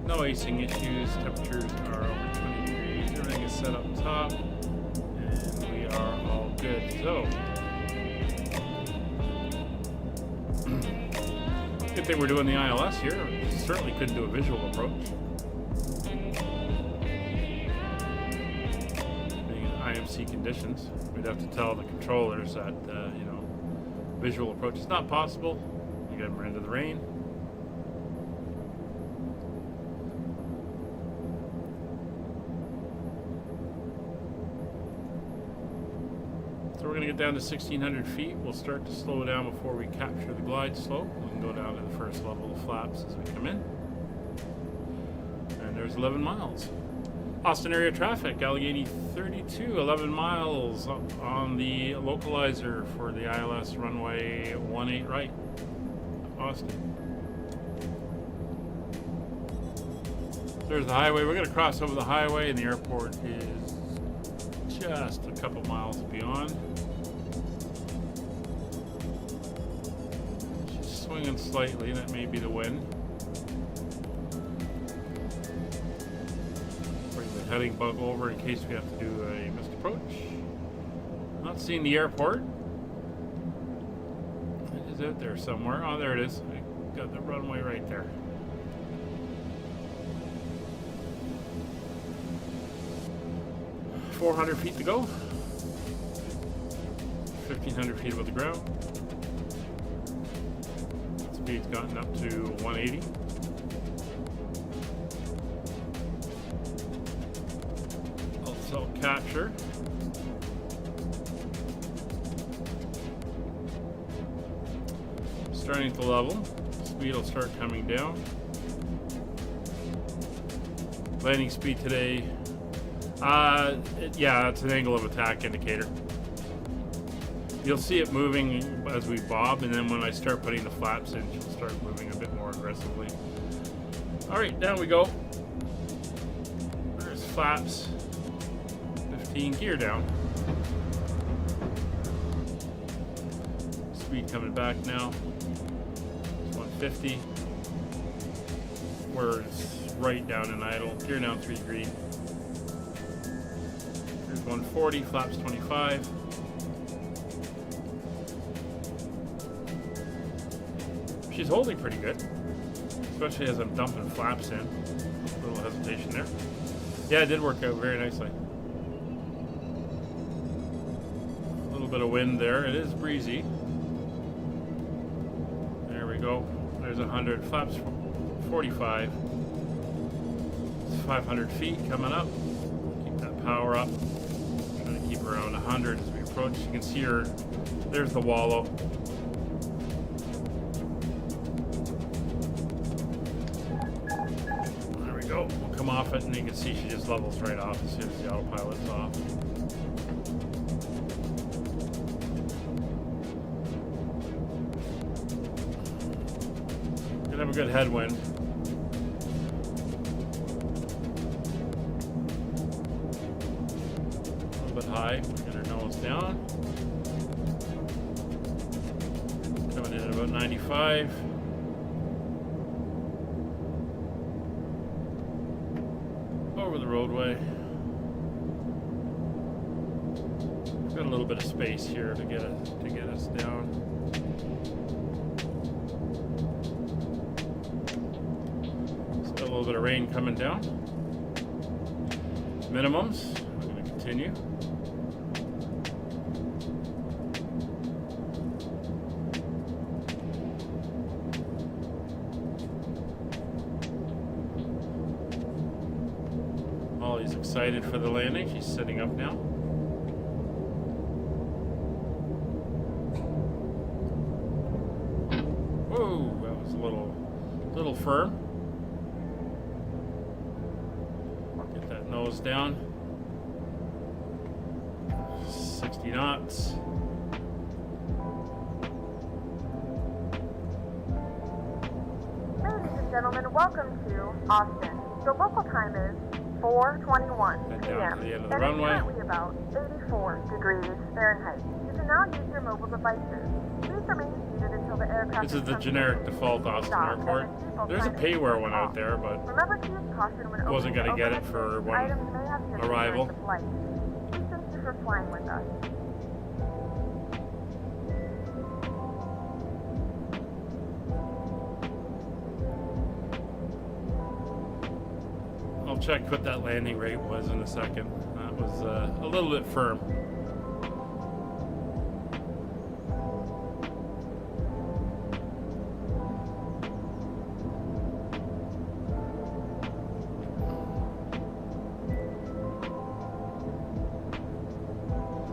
No icing issues. Temperatures are over 20 degrees. Everything is set up top. And we are all good. So, good thing we're doing the ILS here. Certainly couldn't do a visual approch. IMC conditions. We'd have to tell the controllers that, you know, visual approach is not possible. Again, we're into the rain. So we're going to get down to 1,600 feet. We'll start to slow down before we capture the glide slope. We can go down to the first level of flaps as we come in. And there's 11 miles. Austin area traffic, Allegheny 32, 11 miles up on the localizer for the ILS runway 18 right, Austin. There's the highway. We're going to cross over the highway, and the airport is just a couple miles beyond. She's swinging slightly. That may be the wind. Heading bug over in case we have to do a missed approach. Not seeing the airport. It is out there somewhere. Oh, there it is. I got the runway right there. $400 feet to go. 1,500 feet above the ground. Speed's gotten up to 180. Capture. Starting to level. Speed will start coming down. Landing speed today. Yeah, it's an angle of attack indicator. You'll see it moving as we bob, and then when I start putting the flaps in, she'll start moving a bit more aggressively. All right, down we go. There's flaps. Gear down. Speed coming back now. It's 150. We're right down in idle. Gear down 3 green. There's 140. Flaps 25. She's holding pretty good, especially as I'm dumping flaps in. A little hesitation there. Yeah, it did work out very nicely. Bit of wind there. It is breezy. There we go. There's 100. Flaps 45. It's 500 feet coming up. Keep that power up. Trying to keep around 100 as we approach. You can see her. There's the wallow. There we go. We'll come off it, and you can see she just levels right off as soon as the autopilot's off. Have a good headwind. A little bit high. Get our nose down. Coming in at about 95. Over the roadway. Got a little bit of space here to get us down. A little bit of rain coming down. Minimums. I'm going to continue. Molly's excited for the landing. She's sitting up now. Whoa, that was a little firm. Nose down. 60 knots. Ladies and gentlemen, welcome to Austin. The local time is 4:21 p.m. To the end of the and runway. it's currently about 84 degrees Fahrenheit. You can now use your mobile devices. Please remain seated until the aircraft This is the generic default Austin Airport. There's a payware one out there, but remember to use caution when wasn't going to get it for one arrival. Please thank you for flying with us. I'll check what that landing rate was in a second. was a little bit firm.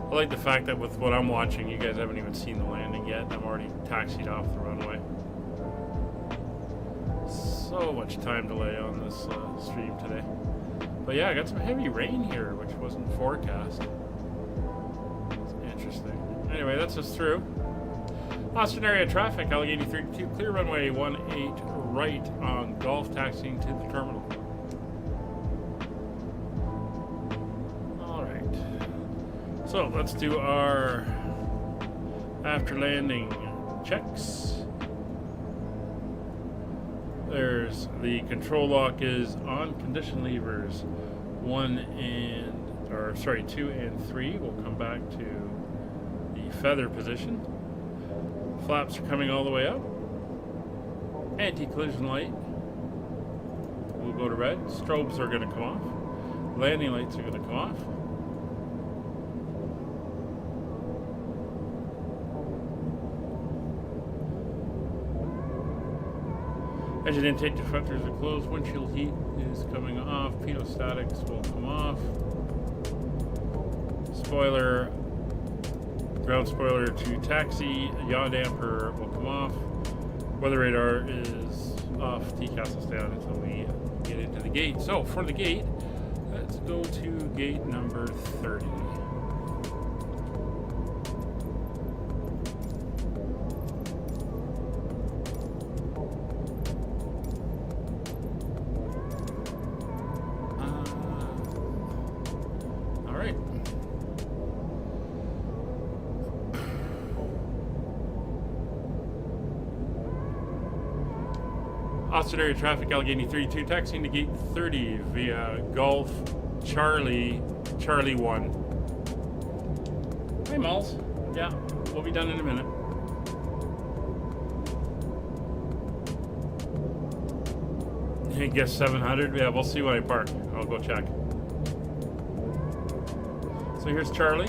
I like the fact that with what I'm watching, you guys haven't even seen the landing yet. I'm already taxied off the runway. So much time delay on this stream today. But yeah, I got some heavy rain here, which wasn't forecast. It's interesting. Anyway, that's us through. Austin area traffic, Allegheny 32, clear runway 18 right on Gulf, taxiing to the terminal. So let's do our after landing checks. There's the control lock is on, condition levers 2 and 3 will come back to the feather position. Flaps are coming all the way up. Anti-collision light will go to red. Strobes are going to come off. Landing lights are going to come off. Engine intake deflectors are closed. Windshield heat is coming off. Pedostatics will come off. Spoiler, ground spoiler to taxi. Yaw damper will come off. Weather radar is off. TCAS down until we get into the gate. So for the gate, let's go to gate number 30. Austin area traffic, Allegheny 32, taxiing to gate 30 via Golf Charlie 1. Hey, Malls. Yeah, we'll be done in a minute. I guess 700. Yeah, we'll see when I park. I'll go check. So here's Charlie.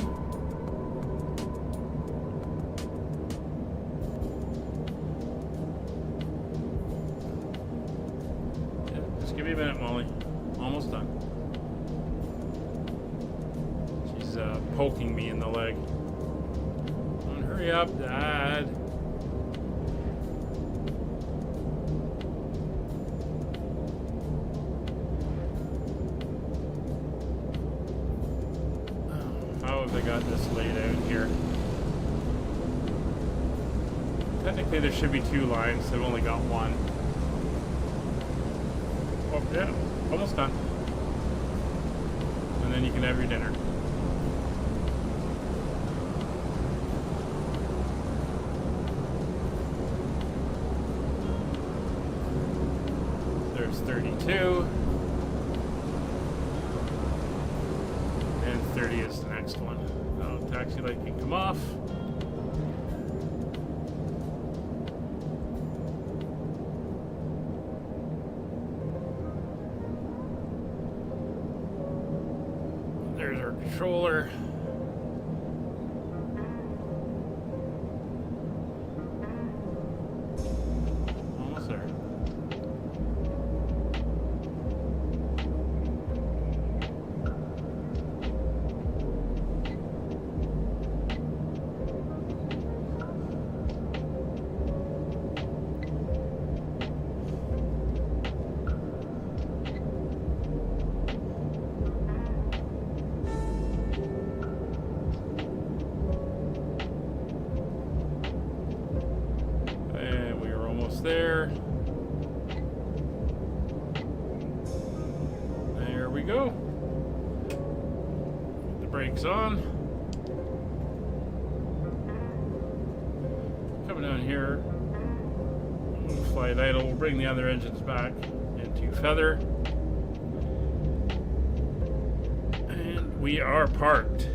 Give me a minute, Molly. Almost done. She's poking me in the leg. Come on, hurry up, Dad. How have they got this laid out here? Technically, there should be 2 lines. They've only got 1. Oh, yeah, almost done. And then you can have your dinner. There's 32. And 30 is the next one. Now, taxi light can come off. There's our controller. Almost there. There we go. The brakes on. Coming down here, flight idle. We'll bring the other engines back into feather, and we are parked.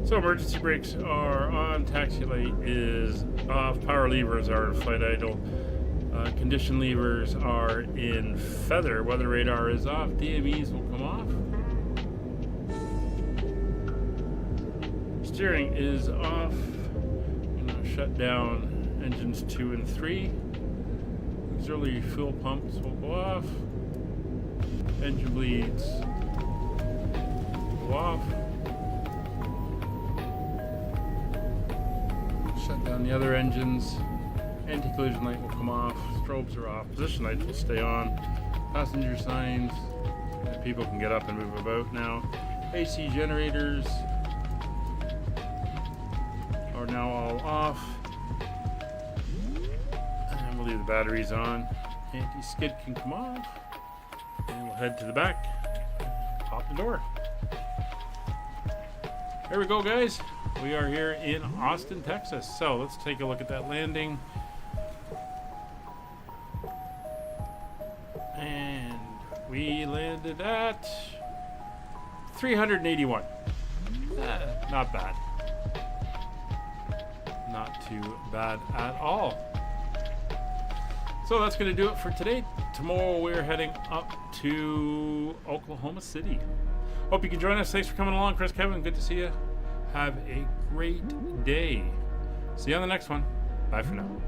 So emergency brakes are on, taxi light is off, power levers are in flight idle, condition levers are in feather, weather radar is off, DMEs will come off. Steering is off. I'm going to shut down engines 2 and 3. Auxiliary fuel pumps will go off. Engine bleeds go off. Shut down the other engines. Anti-collision light will come off. Strobes are off. Position lights will stay on. Passenger signs. And people can get up and move about now. AC generators are now all off. And we'll leave the batteries on. Anti-skid can come off. And we'll head to the back. Pop the door. There we go, guys. We are here in Austin, Texas. So let's take a look at that landing. And we landed at 381. Not bad. Not too bad at all. So that's going to do it for today. Tomorrow we're heading up to Oklahoma City. Hope you can join us. Thanks for coming along, Chris, Kevin. Good to see you. Have a great day. See you on the next one. Bye for now.